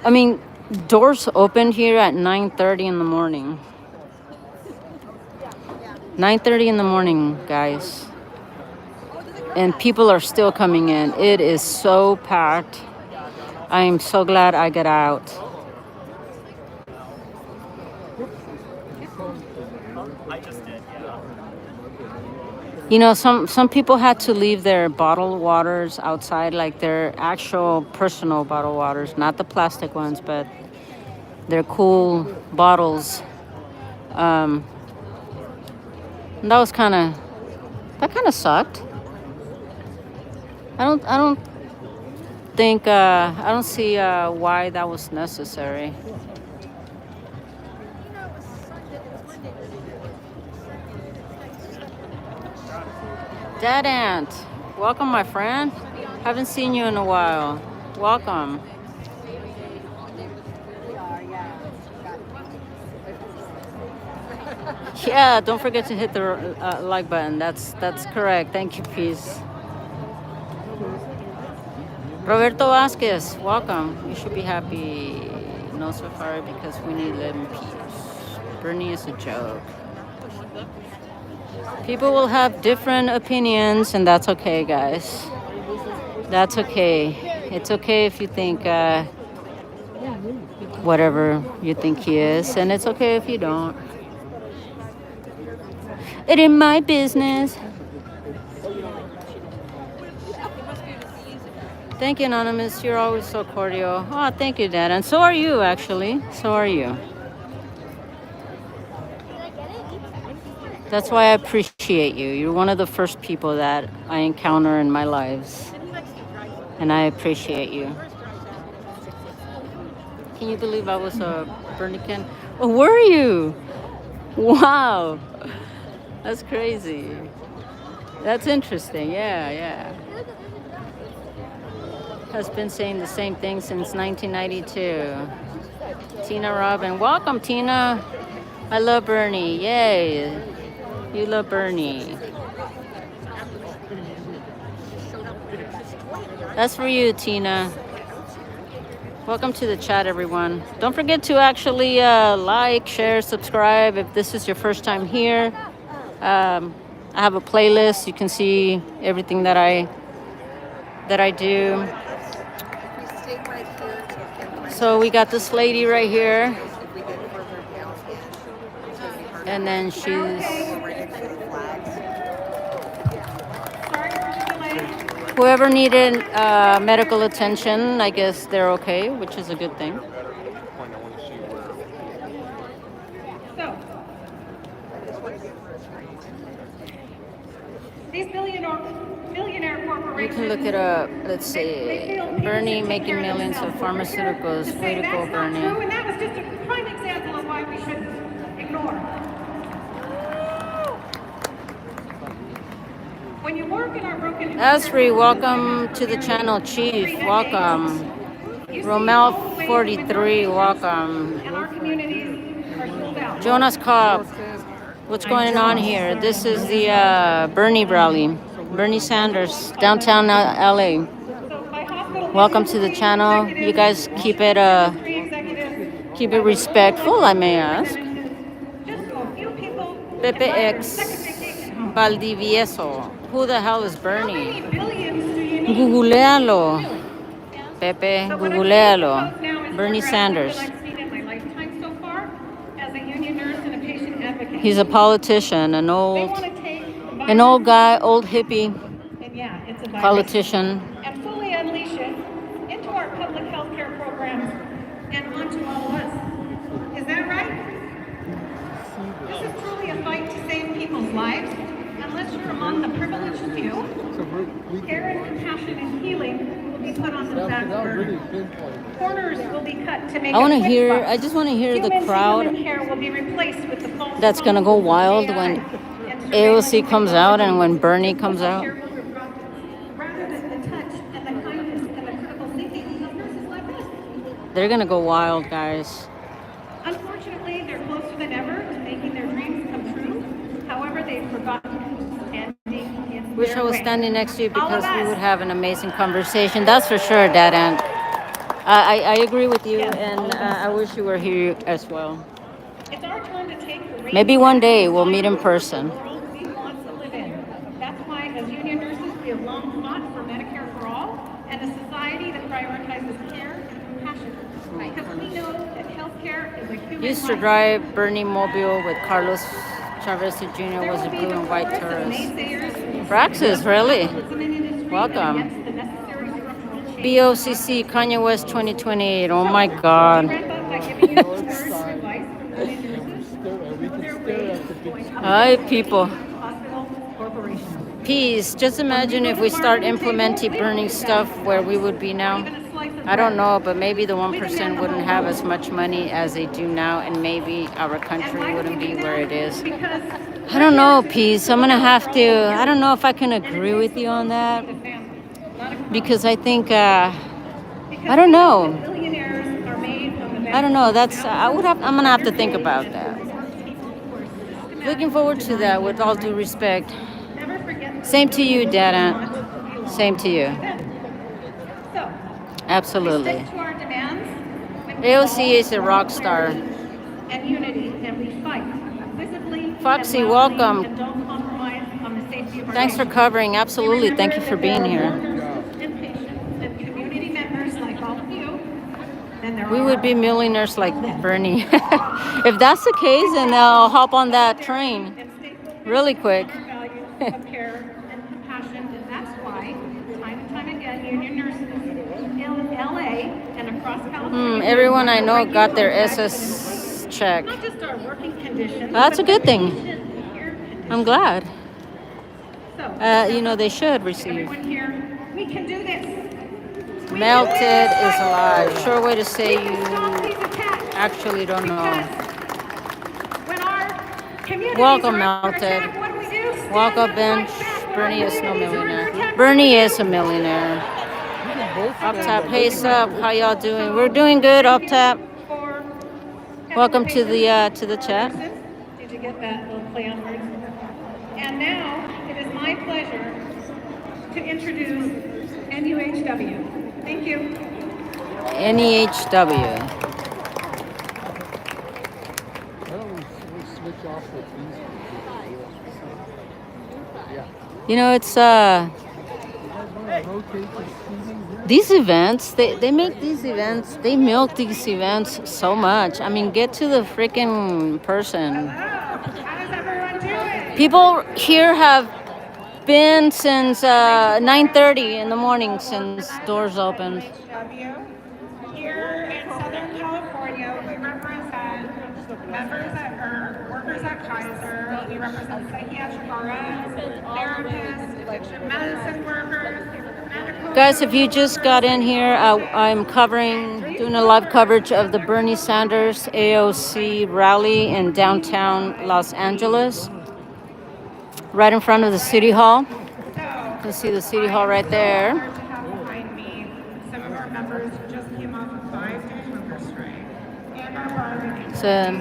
I mean, doors opened here at 9:30 in the morning. 9:30 in the morning, guys. And people are still coming in. It is so packed. I am so glad I got out. You know, some people had to leave their bottled waters outside, like their actual personal bottled waters, not the plastic ones, but their cool bottles. And that kind of sucked. I don't see why that was necessary. Dead Ant, welcome, my friend. Haven't seen you in a while. Welcome. Yeah, don't forget to hit the like button. That's correct. Thank you, peace. Roberto Vasquez, welcome. You should be happy. No safari because we need live in peace. Bernie is a joke. People will have different opinions, and that's okay, guys. That's okay. It's okay if you think whatever you think he is, and it's okay if you don't. It ain't my business. Thank you, Anonymous. You're always so cordial. Oh, thank you, Dad. And so are you, actually. So are you. That's why I appreciate you. You're one of the first people that I encounter in my lives. And I appreciate you. Can you believe I was a Bernie Ken? Oh, were you? Wow. That's crazy. That's interesting. Yeah. Has been saying the same thing since 1992. Tina Robin. Welcome, Tina. I love Bernie. Yay. You love Bernie. That's for you, Tina. Welcome to the chat, everyone. Don't forget to actually like, share, subscribe if this is your first time here. I have a playlist. You can see everything that I do. So we got this lady right here. And then she's... Whoever needed medical attention, I guess they're okay, which is a good thing. So, these billionaire You corporations. can look it up. Let's see. Bernie making millions of pharmaceuticals. Way to go, Bernie. True, and that was just a prime example of why we should ignore. When you work in our broken Asri, welcome to the channel. Chief, welcome. Romel 43, welcome. and our communities are sold out. Jonas Cobb, what's going on here? This is the Bernie rally. Bernie Sanders, downtown LA. Welcome to the channel. You guys keep it respectful, I may ask. Pepe X Valdivieso. Who the hell is Bernie? Googlealo. Pepe, googlealo. Bernie Sanders. He's a politician, an old guy, old hippie politician. And fully unleash it into our public health care programs and onto all of us. Is that right? This is truly a fight to save people's lives. Unless you're among the privileged few, care and compassion and healing will be put on the back burner. Corners will be cut to make I just want to hear the Human crowd care will be replaced with the false that's going to go wild when AOC comes out and when Bernie comes out. rather than the touch and the kindness and the critical thinking of nurses like us. They're going to go wild, guys. Unfortunately, they're closer than ever to making their dreams come true. However, they've forgotten who's standing in Wish their I was way. standing next to you because All of we us. would have an amazing conversation. That's for sure, Dad. And I agree with you, and I wish you were here as well. It's our turn to take the reins Maybe one back day in we'll meet in the person. world we want to live in. That's why, as union nurses, we have long fought for Medicare for all and a society that prioritizes care and compassion. Because we know that healthcare is a human Used to right. drive Bernie Mobile with Carlos Chavez Jr. was a blue and white tourist. Praxis, really? Welcome. BOCC Kanye West 2028. Oh my God. Hi, people. Peace. Just imagine if we start implementing Bernie stuff where we would be now. I don't know, but maybe the 1% wouldn't have as much money as they do now, and maybe our country wouldn't be where it is. I don't know, Peace. I'm gonna have to. I don't know if I can agree with you on that, because I think I don't know. I don't know. That's I'm gonna have to think about that. Looking forward to that. With all due respect. Same to you, Dada. Same to you. Absolutely. AOC is a rock star. And unity, and we fight visibly. Foxy, welcome. Thanks for covering. Absolutely. Thank you for being here. Community members like all of you. We would be millionaires like Bernie. If that's the case, then I'll hop on that train really quick. Care and compassion, and that's why time and time again union nurses in LA and across California. Everyone I know got their SS check. Not just our working conditions. That's a good thing. I'm glad. So, They should receive. everyone here, we can do this. Melted is alive. Sure way to say you actually don't know. When our communities Welcome, are under Melted. attack, what do? Welcome, bench. Bernie is no millionaire. Bernie is a millionaire. Up top, hey, sup? How y'all doing? We're doing good, up top. Welcome to the chat. Did you get that little play on words? And now it is my pleasure to introduce NUHW. Thank you. NEHW. You know, it's these events, they make these events, they milk these events so much. I mean, get to the freaking person. People here have been since 9:30 in the morning since doors opened. Here in Southern California, we represent workers at Kaiser. We represent psychiatric RNs, therapists, addiction medicine workers, medical. Guys, if you just got in here, I'm doing a live coverage of the Bernie Sanders AOC rally in downtown Los Angeles, right in front of the City Hall. You can see the City Hall right there. Behind me, some of our members just came off a 5-day hunger strike and are bargaining. So,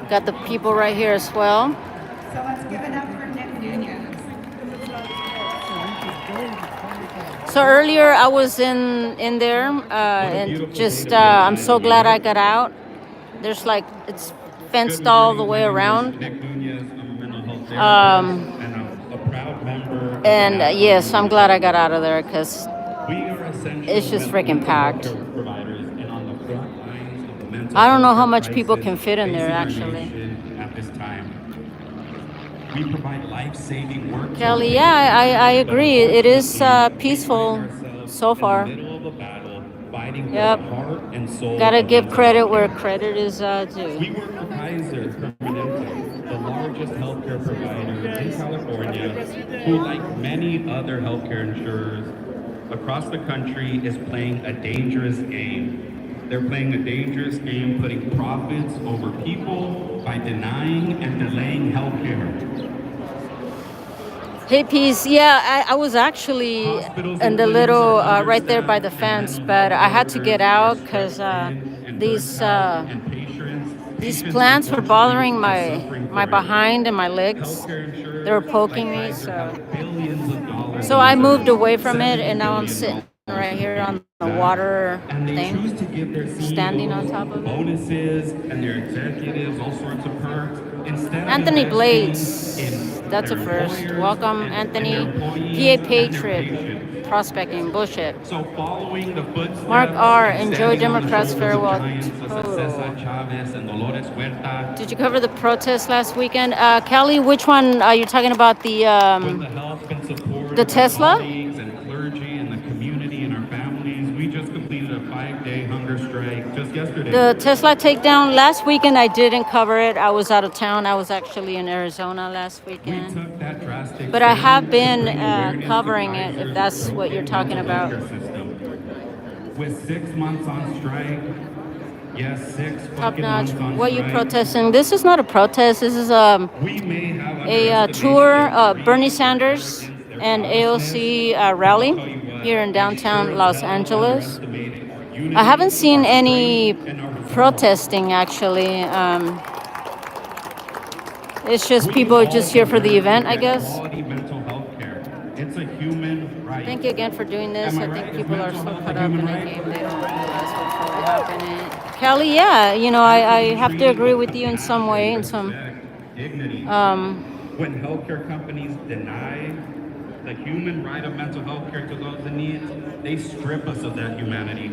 got the people right here as well. So let's give it up for Nick Nunez. So earlier I was in there, and just I'm so glad I got out. There's like it's fenced all the way around. Yes, I'm glad I got out of there because it's just freaking packed. I don't know how much people can fit in there actually. We provide life-saving work. Kelly, yeah, I agree. It is peaceful so far. Yep. Gotta give credit where credit is due. We work with Kaiser Permanente, the largest healthcare provider in California, who, like many other healthcare insurers across the country, is playing a dangerous game. They're playing a dangerous game, putting profits over people by denying and delaying healthcare. Hey, Peace. Yeah, I was actually in the little right there by the fence, but I had to get out because these plants were bothering my behind and my legs. They were poking me, so I moved away from it, and now I'm sitting right here on the water thing, standing on top of it. Bonuses and their executives, all sorts of perks. Anthony Blades, that's a first. Welcome, Anthony. PA Patriot, prospecting, bullshit. So following the footsteps, Mark R, enjoy Democrats farewell. Did you cover the protest last weekend? Kelly, which one are you talking about? The Tesla? We just completed a 5-day hunger strike just yesterday. The Tesla takedown last weekend, I didn't cover it. I was out of town. I was actually in Arizona last weekend. We took that drastic but I have been covering it, if that's what you're talking about. With 6 months on strike, yes, 6 Top fucking notch. months on What are you strike. protesting? This is not a protest. This is a tour, Bernie Sanders and AOC rally here in downtown Los Angeles. I haven't seen any protesting actually. It's just people just here for the event, I guess. It's a human right. Thank you again for doing this. I think people are so caught up in the game they don't realize what's really happening. Kelly, yeah, you know, I have to agree with you in some way, in some. When healthcare companies deny the human right of mental health care to those in need, they strip us of that humanity.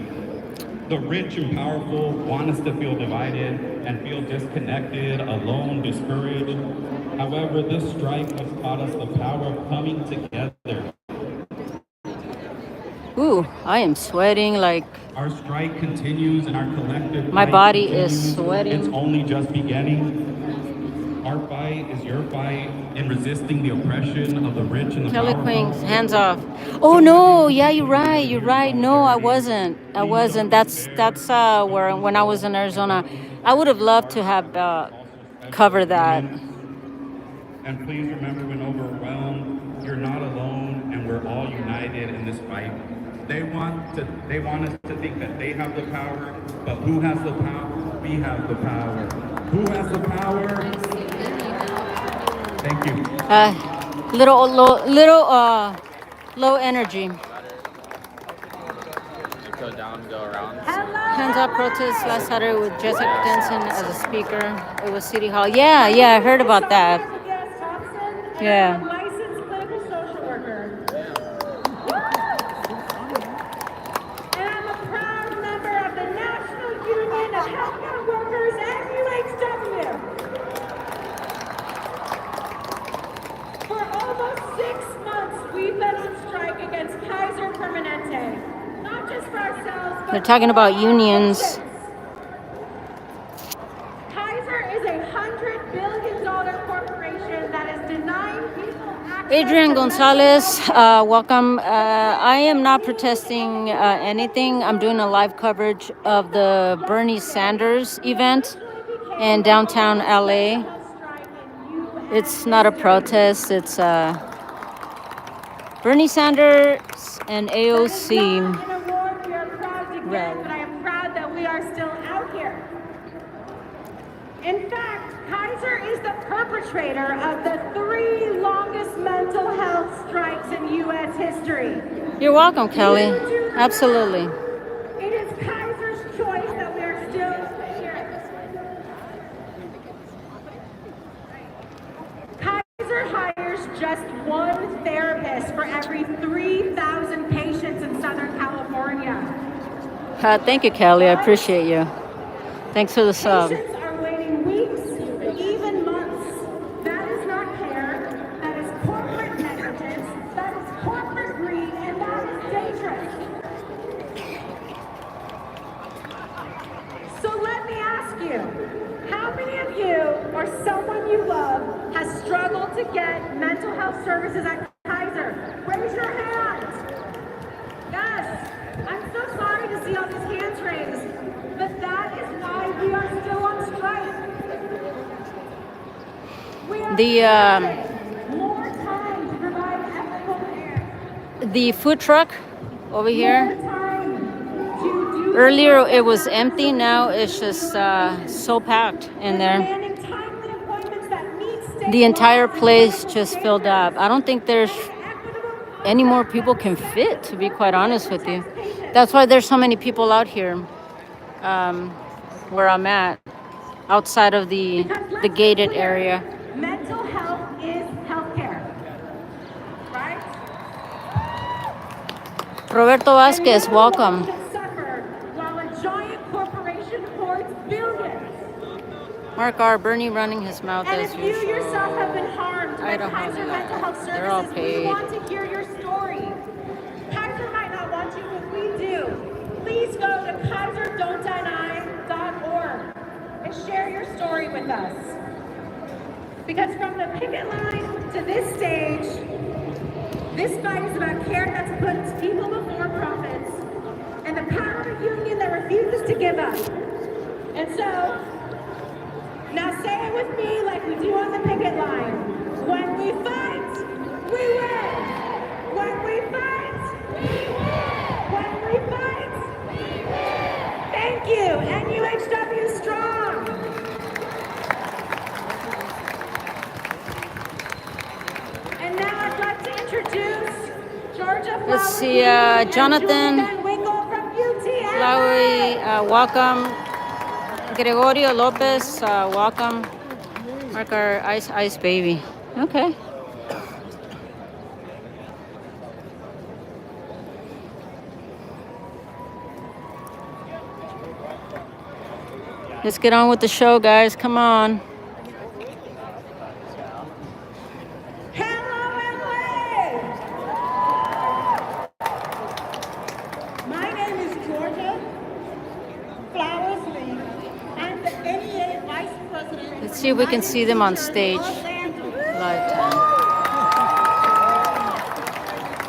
The rich and powerful want us to feel divided and feel disconnected, alone, discouraged. However, this strike has taught us the power of coming together. Ooh, I am sweating like. Our strike continues and our collective My fight body continues. is sweating. It's only just beginning. Our fight is your fight in resisting the oppression of the rich and the Kelly powerful. Queen, hands off. Oh no, yeah, you're right. No, I wasn't. That's where when I was in Arizona, I would have loved to have covered that. And please remember, when overwhelmed, you're not alone, and we're all united in this fight. They want us to think that they have the power, but who has the power? We have the power. Who has the power? Thank you. Low energy. Go down, go around. Hands up protest last Saturday with Jessica Denson as a speaker. It was City Hall. Yeah, I heard about that. Yeah. Licensed clinical social worker. And I'm a proud member of the National Union of Healthcare Workers and UHW. For almost 6 months, we've been on strike against Kaiser Permanente. Not just for ourselves, but They're talking about for unions. patients. Kaiser is a $100 billion corporation that is denying people access Adrian to Gonzalez, welcome. I am not protesting anything. I'm doing a live coverage of the Bernie Sanders event in downtown LA. It's not a protest. It's Bernie Sanders and AOC an award we are proud to get, rally. but I am proud that we are still out here. In fact, Kaiser is the perpetrator of the 3 longest mental health strikes in U.S. history. You're welcome, Kelly. Absolutely. It is Kaiser's choice that we are still here. Kaiser hires just one therapist for every 3,000 patients in Southern California. Thank you, Kelly. I appreciate you. Thanks for the sub. Patients are waiting weeks, even months. That is not care. That is corporate negligence. That is corporate greed, and that is dangerous. So let me ask you, how many of you or someone you love has struggled to get mental health services at Kaiser? Raise your hand. Yes. I'm so sorry to see all these hands raised, but that is why we are still on strike. We are more time to provide ethical care. The food truck over here. More time to do Earlier it was empty. Now it's just so packed in there. demanding timely appointments that meet state The entire laws and place clinical just filled up. I don't think there's equitable any more people can fit, to be quite honest with you. That's why there's so many people out here where I'm at, outside of the gated area. mental health is healthcare, right? Roberto Vasquez, welcome. Suffer while a giant corporation hoards billions. Mark R. Bernie running his mouth And as if you usual. yourself have been harmed by Idaho, Kaiser Mental Health they're all Services, we paid. want to hear your story. Kaiser might not want you, but we do. Please go to kaiserdon'tdeny.org and share your story with us. Because from the picket line to this stage, this fight is about care that puts people before profits and the power of a union that refuses to give up. And so, now say it with me like we do on the picket line. When we fight, we win. When we fight, we win. When we fight, we win. Thank you. NUHW strong. And now I'd like to introduce Georgia Let's Flower see, and Jonathan Julie Van Winkle from UTM. Lowry, welcome. Gregorio Lopez, welcome. Mark our ice baby. Okay. Let's get on with the show, guys. Come on. Hello, LA! My name is Georgia Flowers Lee. I'm the NEA Vice President. Let's see if we can see them on stage. Live time.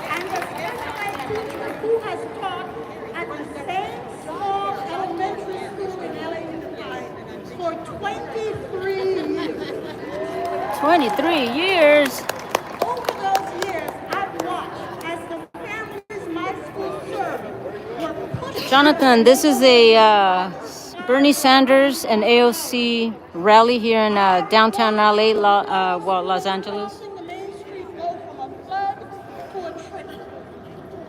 And the special ed teacher who has taught at the same small elementary school in LA for 23 years. 23 years. Over those years, I've watched as the families my school served were pushed. Jonathan, this is a Bernie Sanders and AOC rally here in downtown LA, Los Angeles. The main street go from a flood to a trickle.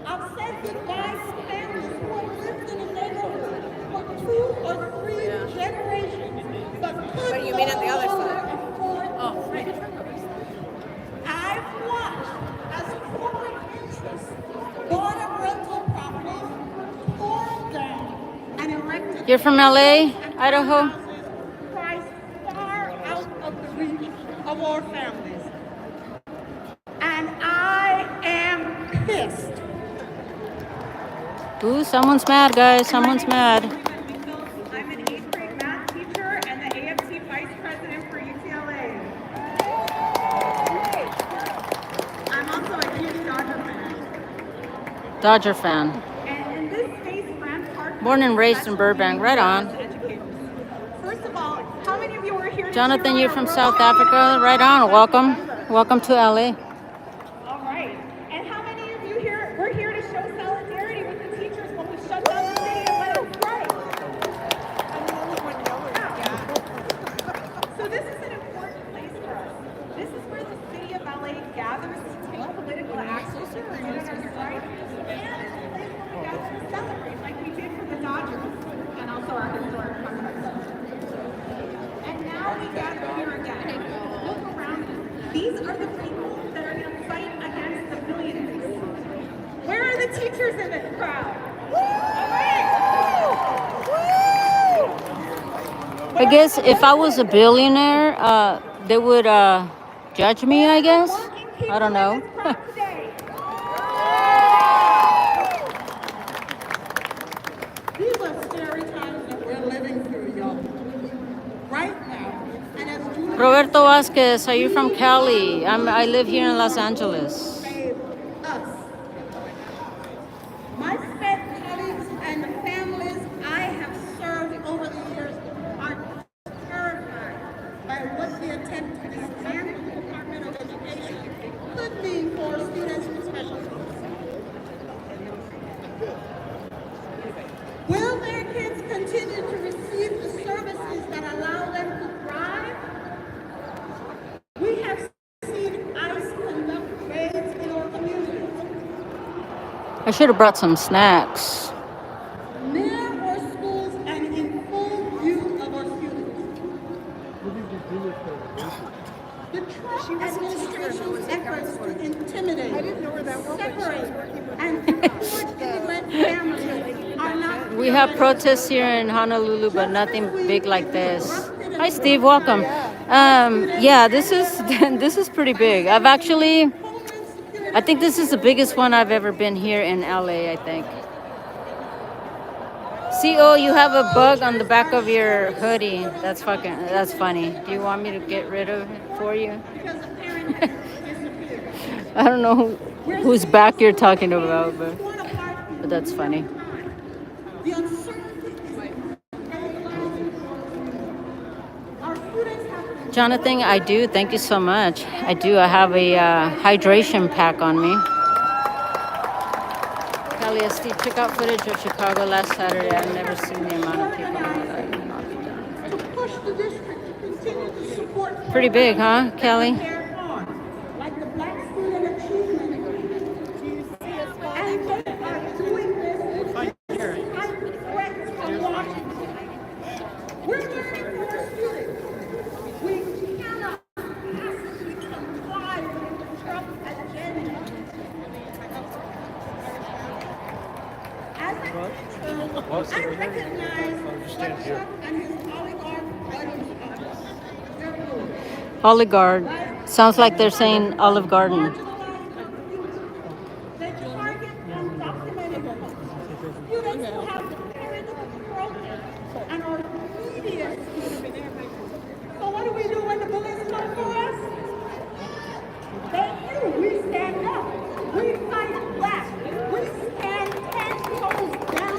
I've said goodbye to families who have lived in a neighborhood for 2 or 3 generations, but could But you mean on the other side? Oh, I've watched as corporate interests bought up rental properties, torn down, and erected. You're from LA, Idaho? Priced far out of the reach of our families. And I am pissed. Ooh, someone's mad, guys. Someone's mad. I'm an 8th grade math teacher and the AFC vice president for UCLA. I'm also a huge Dodger fan. Dodger fan. And in this space, Grant Park. Born and raised in Burbank. Right on. First of all, how many of you were here? Jonathan, you're from South Africa. Right on. Welcome. Welcome to LA. All right. And how many of you here were here to show solidarity with the teachers when we shut down the city and let them strike? So this is an important place for us. This is where the city of LA gathers to take political action to prevent our strike, and it's a place where we gather to celebrate, like we did for the Dodgers, and also our historic Congressman. And now we gather here again. Look around us. These are the people that are going to fight against the billionaires. Where are the teachers in this crowd? I guess if I was a billionaire, they would judge me, I guess. I don't know. These are scary times that we're living through, y'all. Right now. And as Julie Roberto Vasquez, are you from Cali? I live here in Los Angeles. saved us. My sped colleagues and the families I have served over the years are terrified by what the attempt to disband the Department of Education could mean for students with special needs. Will their kids continue to receive the services that allow them to thrive? We have seen ICE conduct raids in our communities. I should have brought some snacks. Near our schools and in full view of our students. The Trump administration's efforts to intimidate, separate, and deport immigrant families are not. We have protests here in Honolulu, but nothing big like this. Hi, Steve. Welcome. Yeah, this is this is pretty big. I think this is the biggest one I've ever been here in LA, I think. CO, you have a bug on the back of your hoodie. That's funny. Do you want me to get rid of it for you? I don't know whose back you're talking about, but that's funny. The uncertainty our students have. Jonathan, I do. Thank you so much. I do. I have a hydration pack on me. Kelly, Steve, check out footage of Chicago last Saturday. I've never seen the amount of people in my life. To push the district to continue to support. Pretty big, huh, Kelly? Like the Black Student Achievement Agreement. And they are doing this despite threats from Washington. We're learning from our students. We cannot passively comply with the Trump agenda. As a teacher, I recognize what Trump and his oligarch buddies are. They're good. Oligarch. Sounds like they're saying Olive Garden. They target undocumented students who have the parents broken and are media students. So what do we do when the bullies come for us? Thank you. We stand up. We fight back. We stand 10 toes down,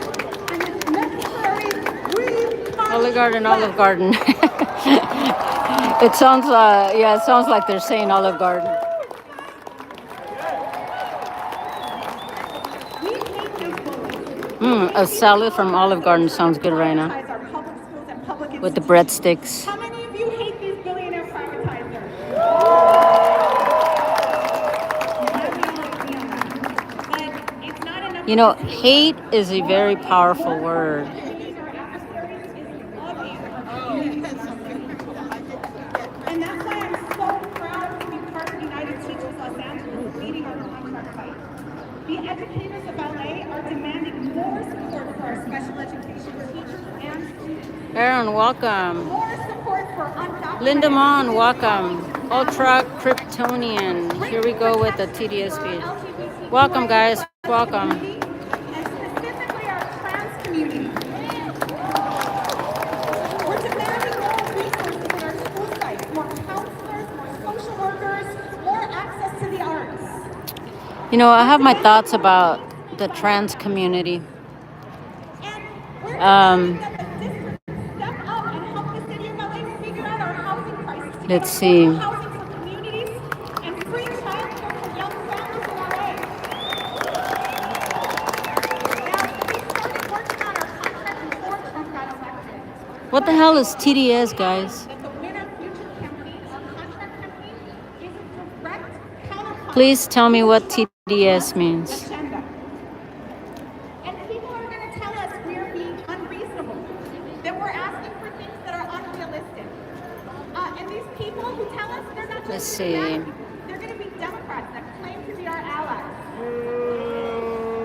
and if necessary, we fight Olive Garden, back. Olive Garden. It sounds like they're saying Olive Garden. We hate these bullies. A salad from Olive Garden sounds good right now. Our public school with the breadsticks. How many of you hate these billionaire privatizers? But it's not enough. You know, hate is a very powerful word. And that's why I'm so proud to be part of United Teachers Los Angeles leading our contract fight. The educators of LA are demanding more support for our special education teachers and students. Aaron, welcome. More support for undocumented. Linda Mon, welcome. Ultra Kryptonian. Here we go with the TDS speed. Welcome, guys. Welcome. And specifically our trans community. We're demanding more resources in our school sites, more counselors, more social workers, more access to the arts. You know, I have my thoughts about the trans community. And we're demanding that the district step up and help the city of LA figure out our housing crisis. To Let's get see. affordable housing for communities and free childcare for young families in LA. Now, we started working on our contract before Trump got elected. What the hell is TDS, guys? That the Win Our Future campaign, our contract campaign, is a direct counterpart. Please tell me what TDS means. Agenda. And people are going to tell us we're being unreasonable, that we're asking for things that are unrealistic. And these people who tell us they're not Let's just see. gonna be they're going to be Democrats that claim to be our allies.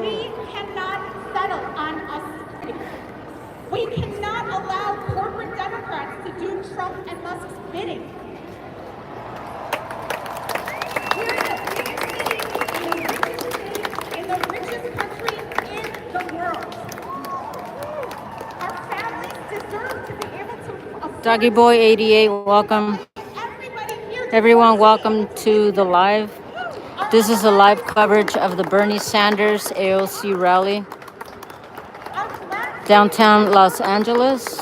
We cannot settle on us. We cannot allow corporate Democrats to do Trump and Musk's bidding. We're the biggest city in the richest country in the world. Our families deserve to be able to afford. Doggy Boy 88, welcome. Everybody here. Everyone, welcome to the live. This is a live coverage of the Bernie Sanders AOC rally, downtown Los Angeles.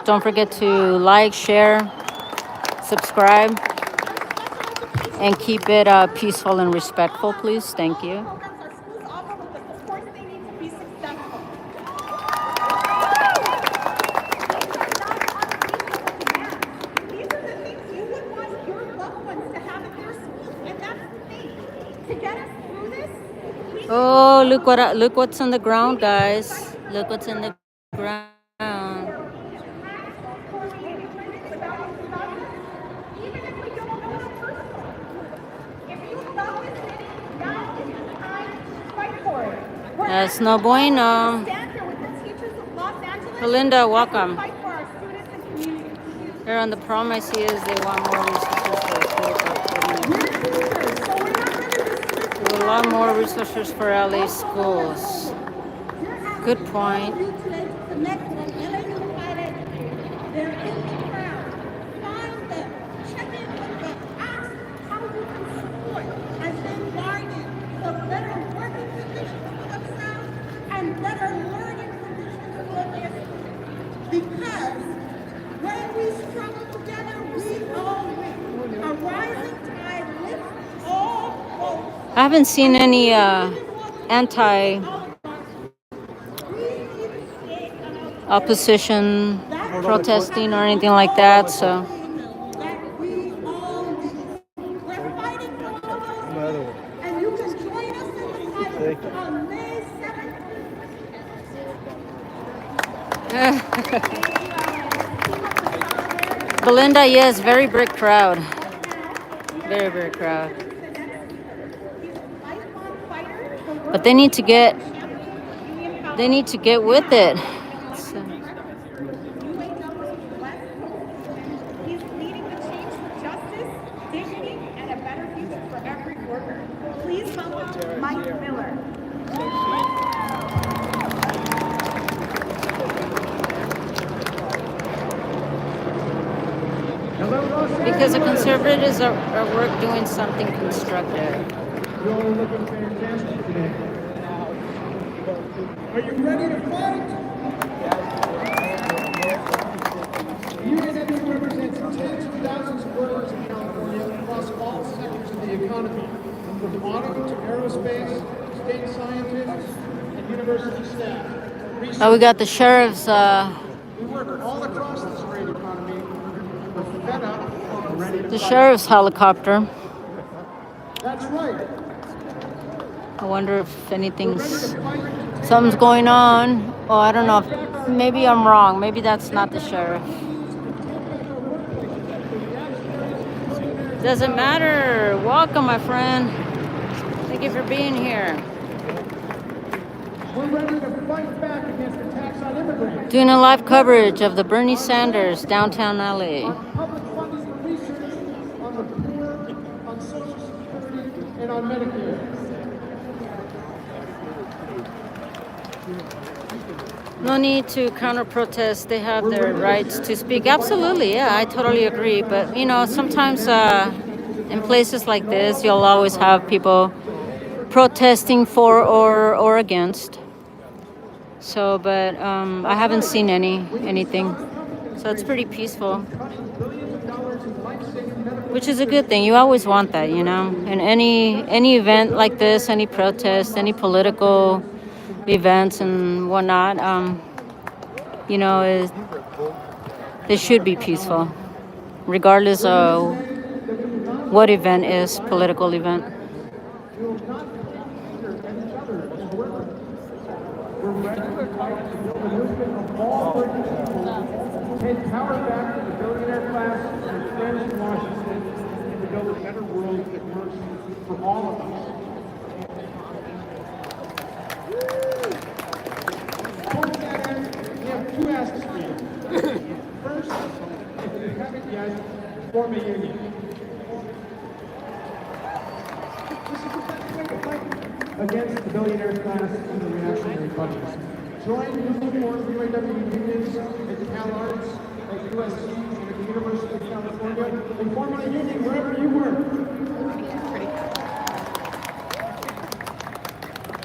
Don't forget to like, share, subscribe, and keep it peaceful and respectful, please. Thank you. Programs our schools offer with the supports they need to be successful. These are the things you would want your loved ones to have at their schools, and that's the thing. To get us through this, we Oh, look what's on the ground, guys. Look what's in the ground. even if we don't know it personally. If you love this city, now is the time to fight for it. We're That's no bueno. stand here with the teachers of Los Angeles. Belinda, welcome. Fight for our students and communities. Here on the prom, I see is they want more resources for schools. We're teachers, so we're not going to dismiss A lot more resources for LA schools. Good point. you today to connect with LA Unified educators. They're in the crowd. Find them. Check in with them. Ask how you can support as they bargain for better working conditions for themselves and better learning conditions for their students. Because when we struggle together, we all win. A rising tide lifts all boats. I haven't seen any anti opposition protesting or anything like that, so That we all need. We're fighting for all of us. And you can join us in the fight on May 7th. Belinda, yes, very big crowd. Very big crowd. But they need to get with it. So, He's leading the change for justice, dignity, and a better future for every worker. Please welcome Mike Miller. because the conservatives are work doing something constructive. You're looking fantastic today. Are you ready to fight? UAW represents tens of thousands of workers in California across all sectors of the economy, from auto to aerospace, state scientists, and university staff. Oh, we got the sheriff's We work all across this radio. The sheriff's helicopter. That's right. I wonder if something's going on. Oh, I don't know. Maybe I'm wrong. Maybe that's not the sheriff. Doesn't matter. Welcome, my friend. Thank you for being here. We're ready to fight back against attacks on immigrants. Doing a live coverage of the Bernie Sanders downtown LA. On public funding for research on the poor, on Social Security, and on Medicare. No need to counter protest. They have their rights to speak. Absolutely, yeah, I totally agree. But you know, sometimes in places like this, you'll always have people protesting for or against. So, but I haven't seen anything. So it's pretty peaceful, which is a good thing. You always want that, you know. In any event like this, any protest, any political events and whatnot, you know, they should be peaceful, regardless of what event is, political event. We're ready to fight to build a movement of all working people, take power back to the billionaire class and friends in Washington, and to build a better world that works for all of us. Towards that end, we have two asks for you. First, if you haven't yet, form a union. This is the best way to fight against the billionaire class and the reactionary budgets. Join newly formed UAW unions at CalArts, at USC, and at the University of California, and form a union wherever you work.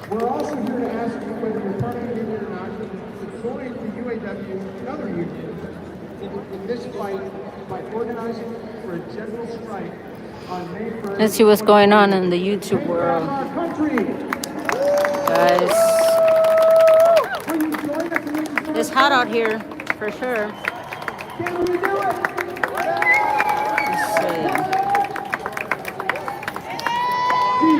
We're also here to ask you whether you're part of the union or not, to join the UAW and other unions in this fight by organizing for a general strike on May 1st. Let's see what's going on in the YouTube world, guys. It's hot out here, for sure. Can we do it? Let's see. Sí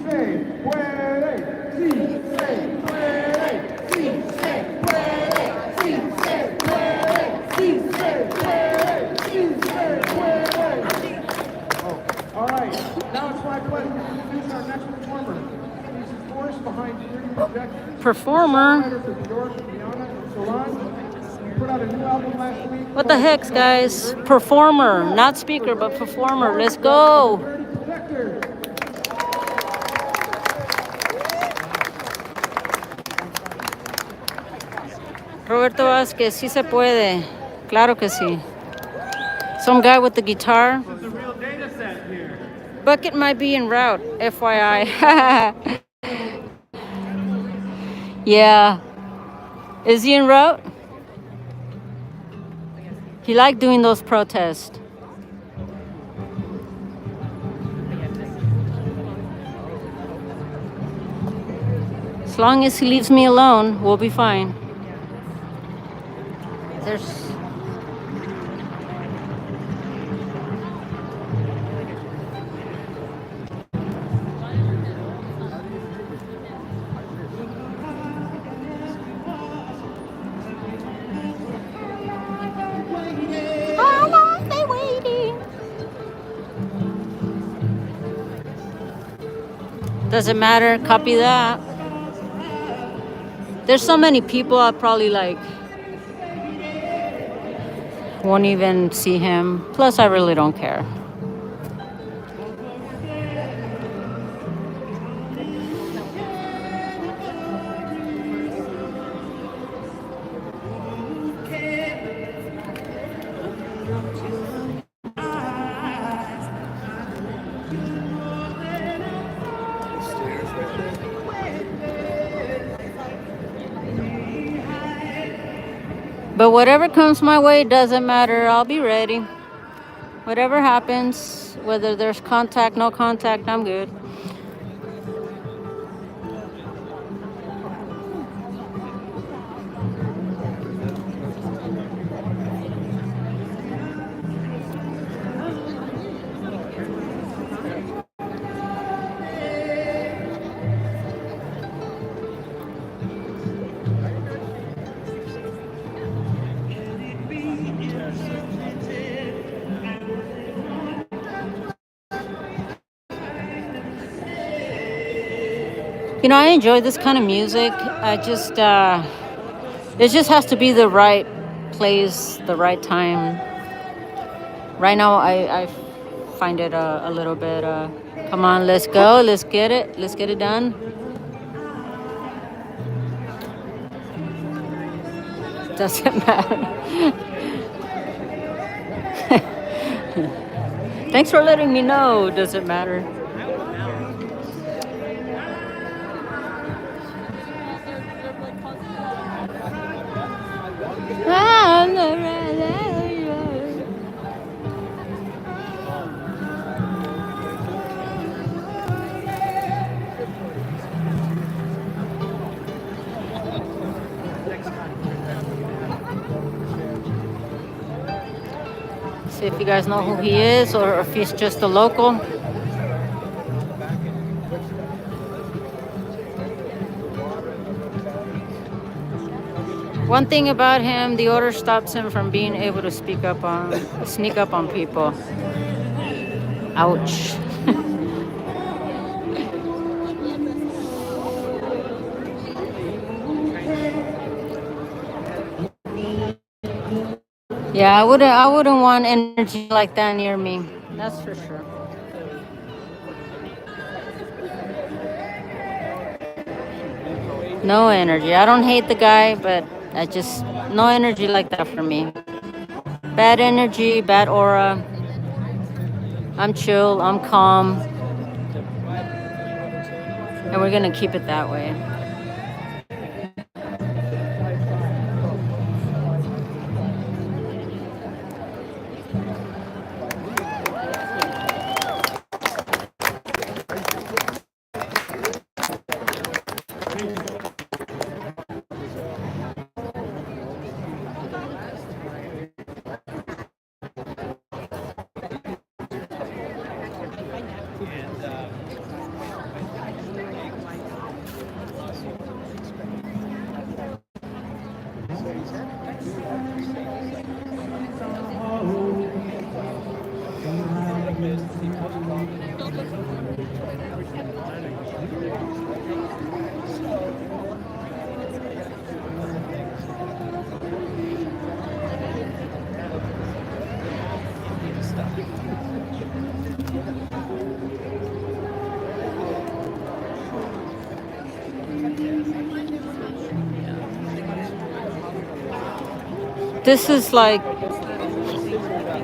se puede. Sí se puede. Sí se puede. Sí se puede. Sí se puede. Sí se puede. Oh, all right. Now it's my pleasure to introduce our next performer. He's the force behind 30 Projections. Performer. What the heck, guys? Performer, not speaker, but performer. Let's go. Roberto Vázquez, sí se puede. Claro que sí. Some guy with the guitar. Bucket might be en route, FYI. Yeah. Is he en route? He liked doing those protests. As long as he leaves me alone, we'll be fine. There's... How long they waiting? Doesn't matter, copy that. There's so many people, I'll probably won't even see him. Plus, I really don't care. But whatever comes my way, doesn't matter. I'll be ready. Whatever happens, whether there's contact, no contact, I'm good. You know, I enjoy this kind of music. It just has to be the right place, the right time. Right now, I find it a little bit, come on, let's go, let's get it done. Doesn't matter. Thanks for letting me know. Does it matter? See if you guys know who he is or if he's just a local. One thing about him, the order stops him from being able to sneak up on people. Ouch. Yeah, I wouldn't want energy like that near me. That's for sure. No energy. I don't hate the guy, but no energy like that for me. Bad energy, bad aura. I'm chill, I'm calm. And we're gonna keep it that way. This is like,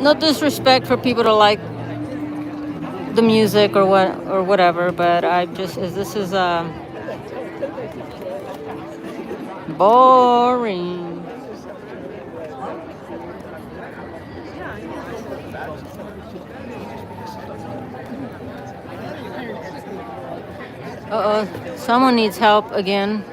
no disrespect for people to like the music or whatever, but this is boring. Uh-oh, someone needs help again.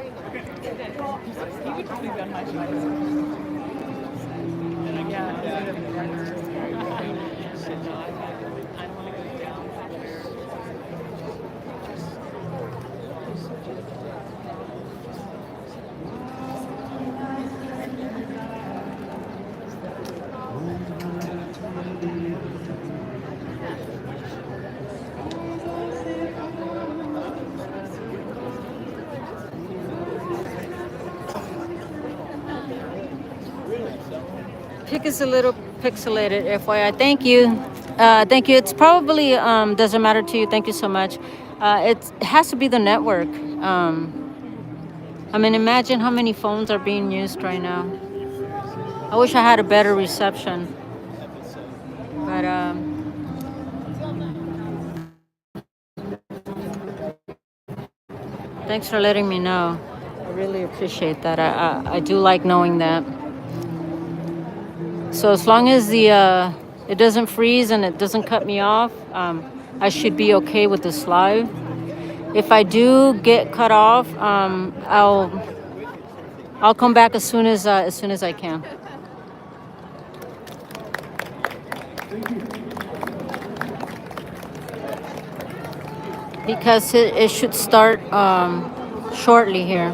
Pic is a little pixelated, FYI. Thank you. Thank you. It's probably doesn't matter to you. Thank you so much. It has to be the network. I mean, imagine how many phones are being used right now. I wish I had a better reception. But thanks for letting me know. I really appreciate that. I do like knowing that. So as long as it doesn't freeze and it doesn't cut me off, I should be okay with this live. If I do get cut off, I'll come back as soon as I can. Because it should start shortly here.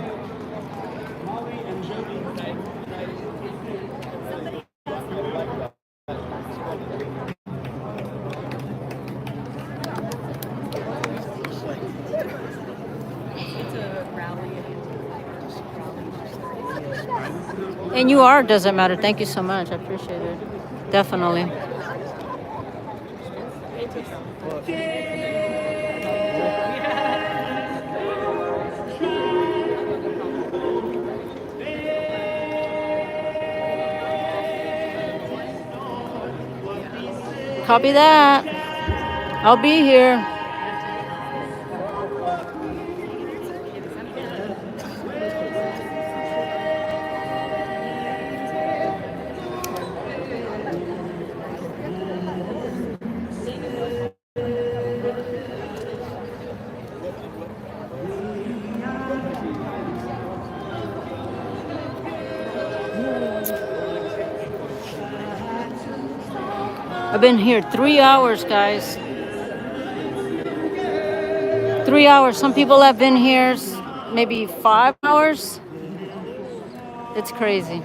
And you are, doesn't matter. Thank you so much. I appreciate it. Definitely. Copy that. I'll be here. I've been here 3 hours, guys. 3 hours. Some people have been here maybe 5 hours. It's crazy.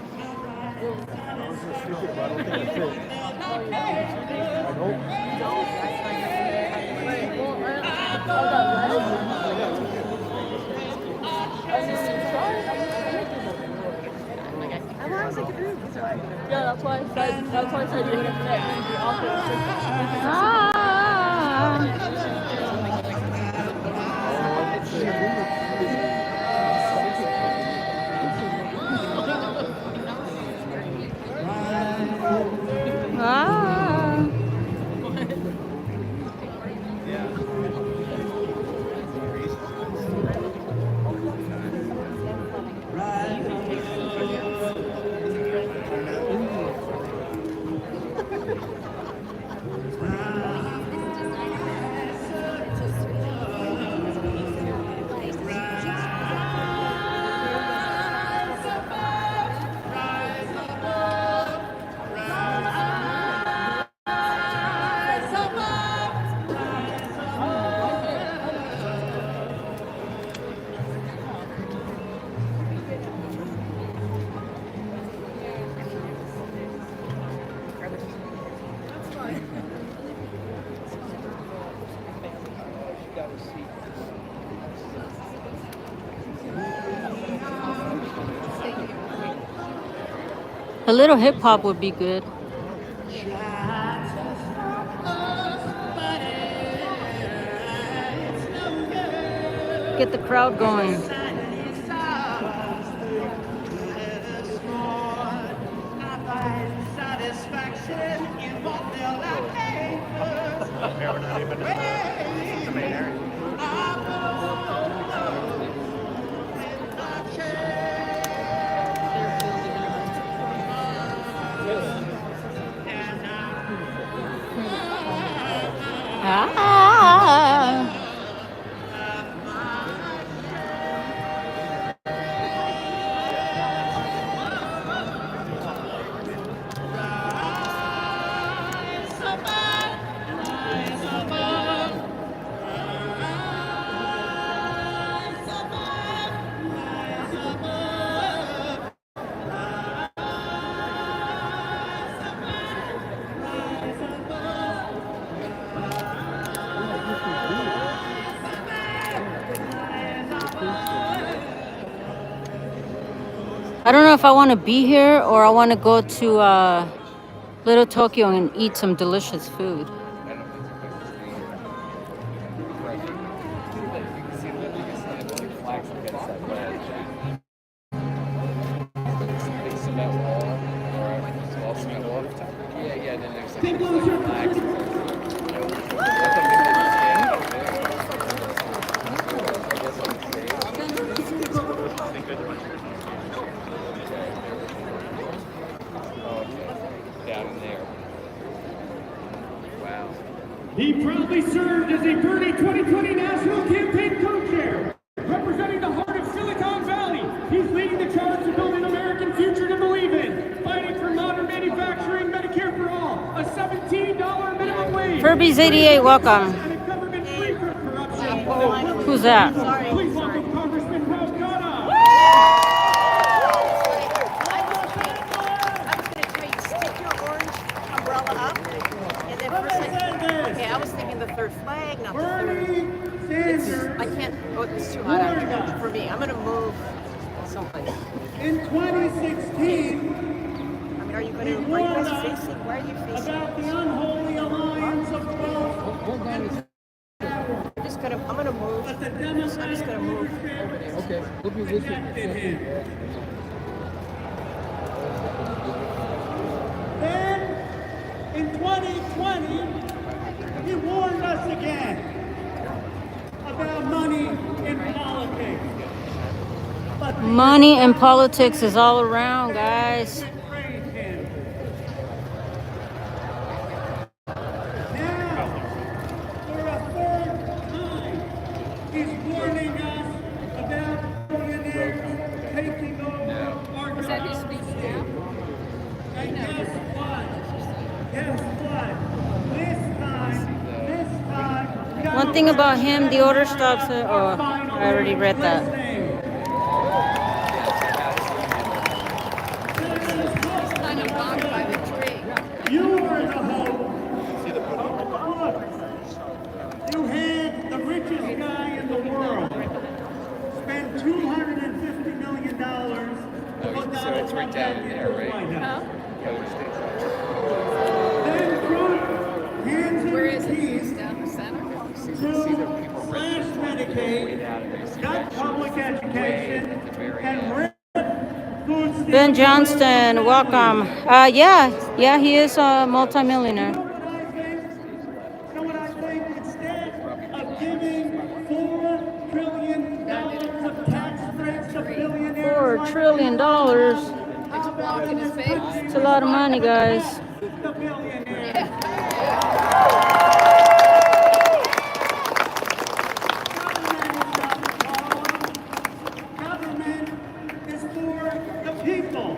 Yeah, that's why I said you wouldn't fit. The office. A little hip hop would be good. Get the crowd going. I don't know if I want to be here or I want to go to Little Tokyo and eat some delicious food. He proudly served as a Bernie 2020 National Campaign Co-Chair, representing the heart of Silicon Valley. He's leading the charge to build an American future to believe in, fighting for modern manufacturing, Medicare for all, a $17 minimum wage. Furby's 88, welcome. And a government free from corruption. Who's that? Please welcome Congressman I was thinking the third flag, not the third. I can't. Oh, it's too hot out here for me. I'm gonna move someplace. In 2016, I mean, are you going he to? Are you warned guys us facing? Why are you facing? about the unholy alliance of wealth Hold on. I'm just gonna. I'm gonna move. that the I'm Democratic just gonna move over leadership there. Okay, we'll be with rejected you. him. Then, in 2020, he warned us again about money in politics. But the Money and politics is all around, guys. betrayed him. Now, for a third time, he's warning us about billionaires taking over our jobs. And guess what? This time, One thing about him, the order stops. Oh, I already read that. You are the hope. Look, you had the richest guy in the world spend $250 million to put Donald Trump back into the White House. Then Trump hands him the keys to slash Medicaid, got public education, and ripped food stamps. Ben Johnston, welcome. Yeah, he is a multimillionaire. You know what I think? Instead of giving $4 trillion of tax breaks to billionaires, $4 trillion. It's a lot of money, guys. the billionaires. Government is for the people.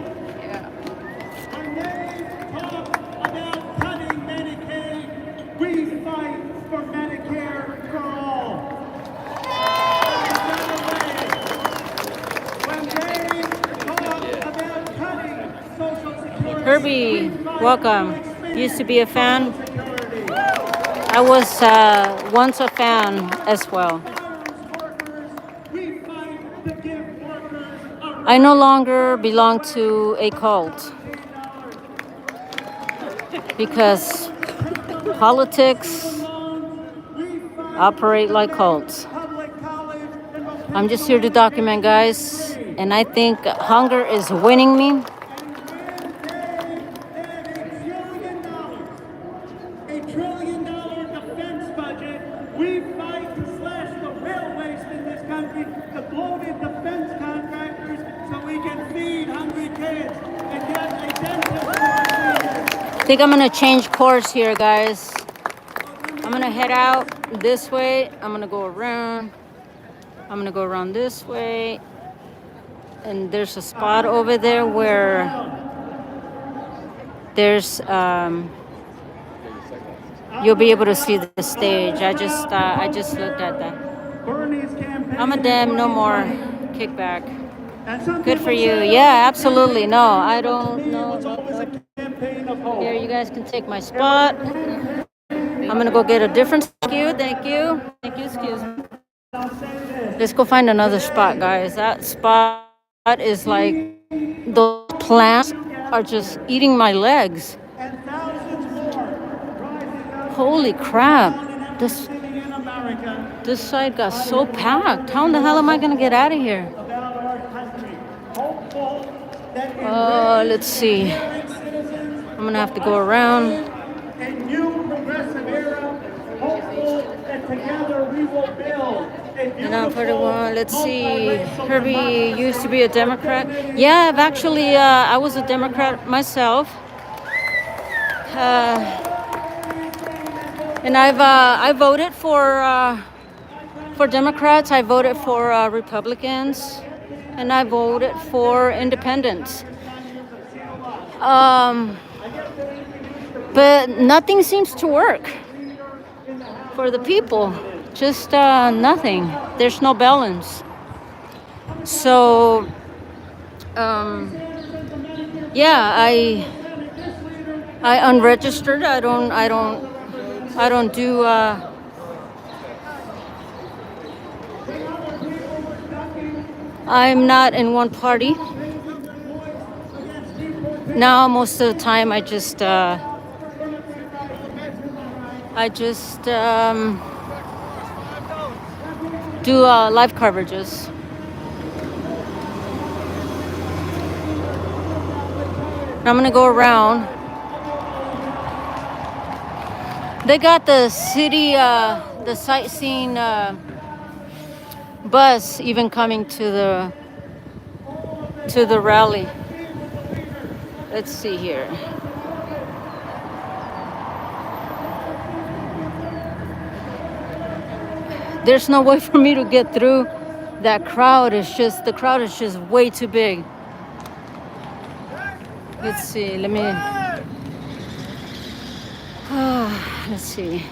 When they talk about cutting Medicaid, we fight for Medicare for all. When they talk about cutting Social Security, Herbie, we fight welcome. to expand Used to be a fan. Social Security. I was once a fan as well. We fight to give workers a I no longer belong to a cult because politics operate like cults. public college and I'm just here to document, guys, and I think hunger is winning me. $1 trillion defense budget. We fight to slash the real waste in this country, the bloated defense contractors, so we can feed hungry kids and get a dentist for our seniors. I think I'm gonna change course here, guys. I'm gonna head out this way. I'm gonna go around. I'm gonna go around this way. And there's a spot over there where there's you'll be able to see the stage. I just looked at that. Bernie's campaign. I'm a damn no more kickback. And some Good for people you. say, Yeah, absolutely. No, I don't it know. was always a campaign of hope. Here, you guys can take my spot. I'm gonna go get a different skew. Thank you. Thank you. Excuse me. Let's go find another spot, guys. That spot is like those plants are just eating my legs. And thousands more rising up Holy crap! in America This side got so packed. How in the hell am I gonna get out of here? about our country. Hopeful that Let's see. I'm gonna have to go around. a new progressive era, hopeful that together we will build a And I'm beautiful, 41. Let's see. multiracial Herbie democracy. used to be a Democrat. Yeah, I've actually, I was a Democrat myself. And I voted for Democrats. I voted for Republicans, and I voted for independents. But nothing seems to work for the people. Just nothing. There's no balance. So, yeah, I unregistered. I don't do. I'm not in one party. Now, most of the time, I just do live coverages. I'm gonna go around. They got the city, the sightseeing bus even coming to the rally. Let's see here. There's no way for me to get through that crowd. The crowd is just way too big. Let's see, let's see.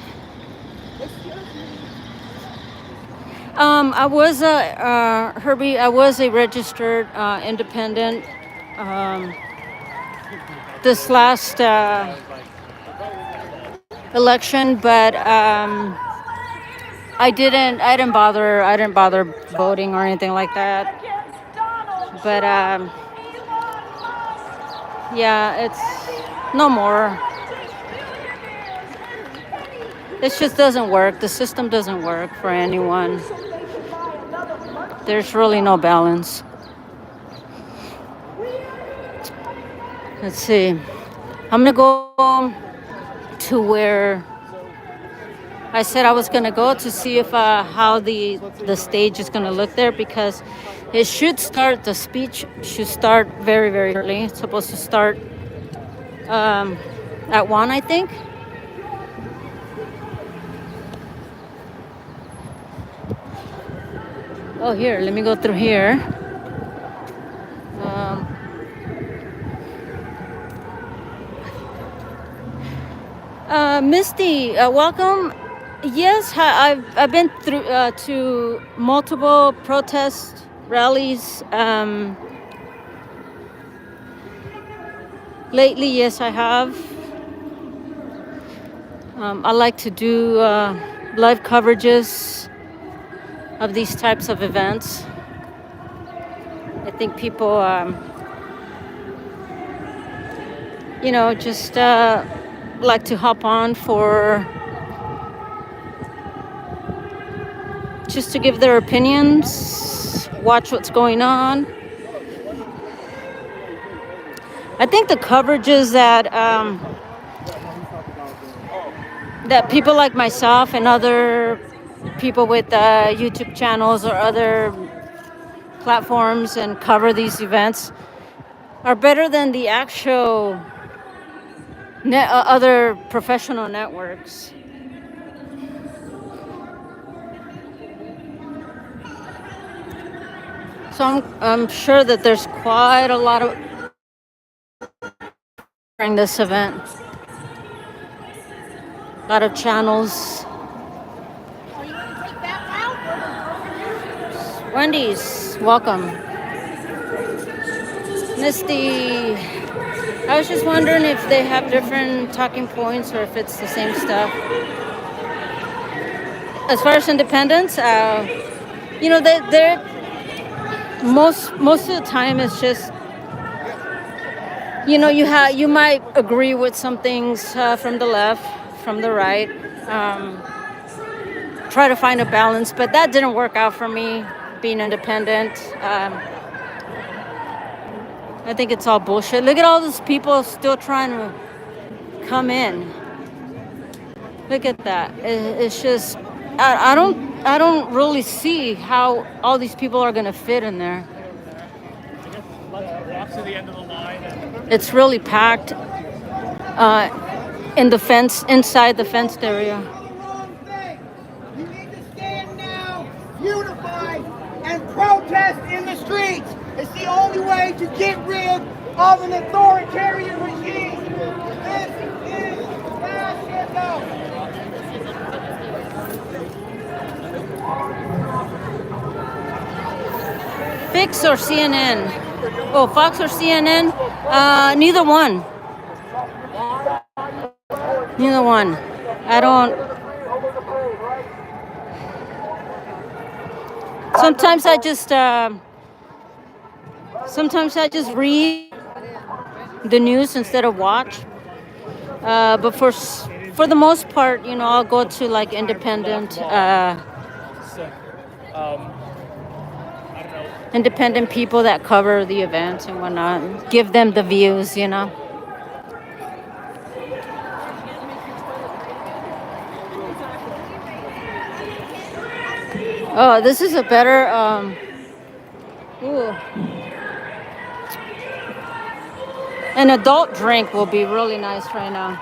I was Herbie, I was a registered independent this last election, but I didn't bother voting or anything like that. But yeah, it's no more. It just doesn't work. The system doesn't work for anyone. There's really no balance. Let's see. I'm gonna go to where I said I was gonna go to see if how the stage is gonna look there, because it should start. The speech should start very, very early. It's supposed to start at 1, I think. Oh, here, let me go through here. Misty, welcome. Yes, I've been through to multiple protest rallies lately. Yes, I have. I like to do live coverages of these types of events. I think people, just like to hop on just to give their opinions, watch what's going on. I think the coverages that people like myself and other people with YouTube channels or other platforms and cover these events are better than the actual other professional networks. So I'm sure that there's quite a lot of during this event. A lot of channels. Wendy's, welcome. Misty, I was just wondering if they have different talking points or if it's the same stuff. As far as independence, they're most of the time it's just, you might agree with some things from the left, from the right, try to find a balance, but that didn't work out for me being independent. I think it's all bullshit. Look at all those people still trying to come in. Look at that. It's just, I don't really see how all these people are gonna fit in there. Walk to the end of the line. It's really packed in the fence, inside the fenced area. You need to stand now, unify, and protest in the streets. It's the only way to get rid of an authoritarian regime. This is fascism. Fix or CNN? Oh, Fox or CNN? Neither one. Neither one. I don't. Sometimes I just Sometimes I just read the news instead of watch. But for the most part, you know, I'll go to like independent independent people that cover the events and whatnot, and give them the views, you know. Oh, this is a better ooh. An adult drink will be really nice right now.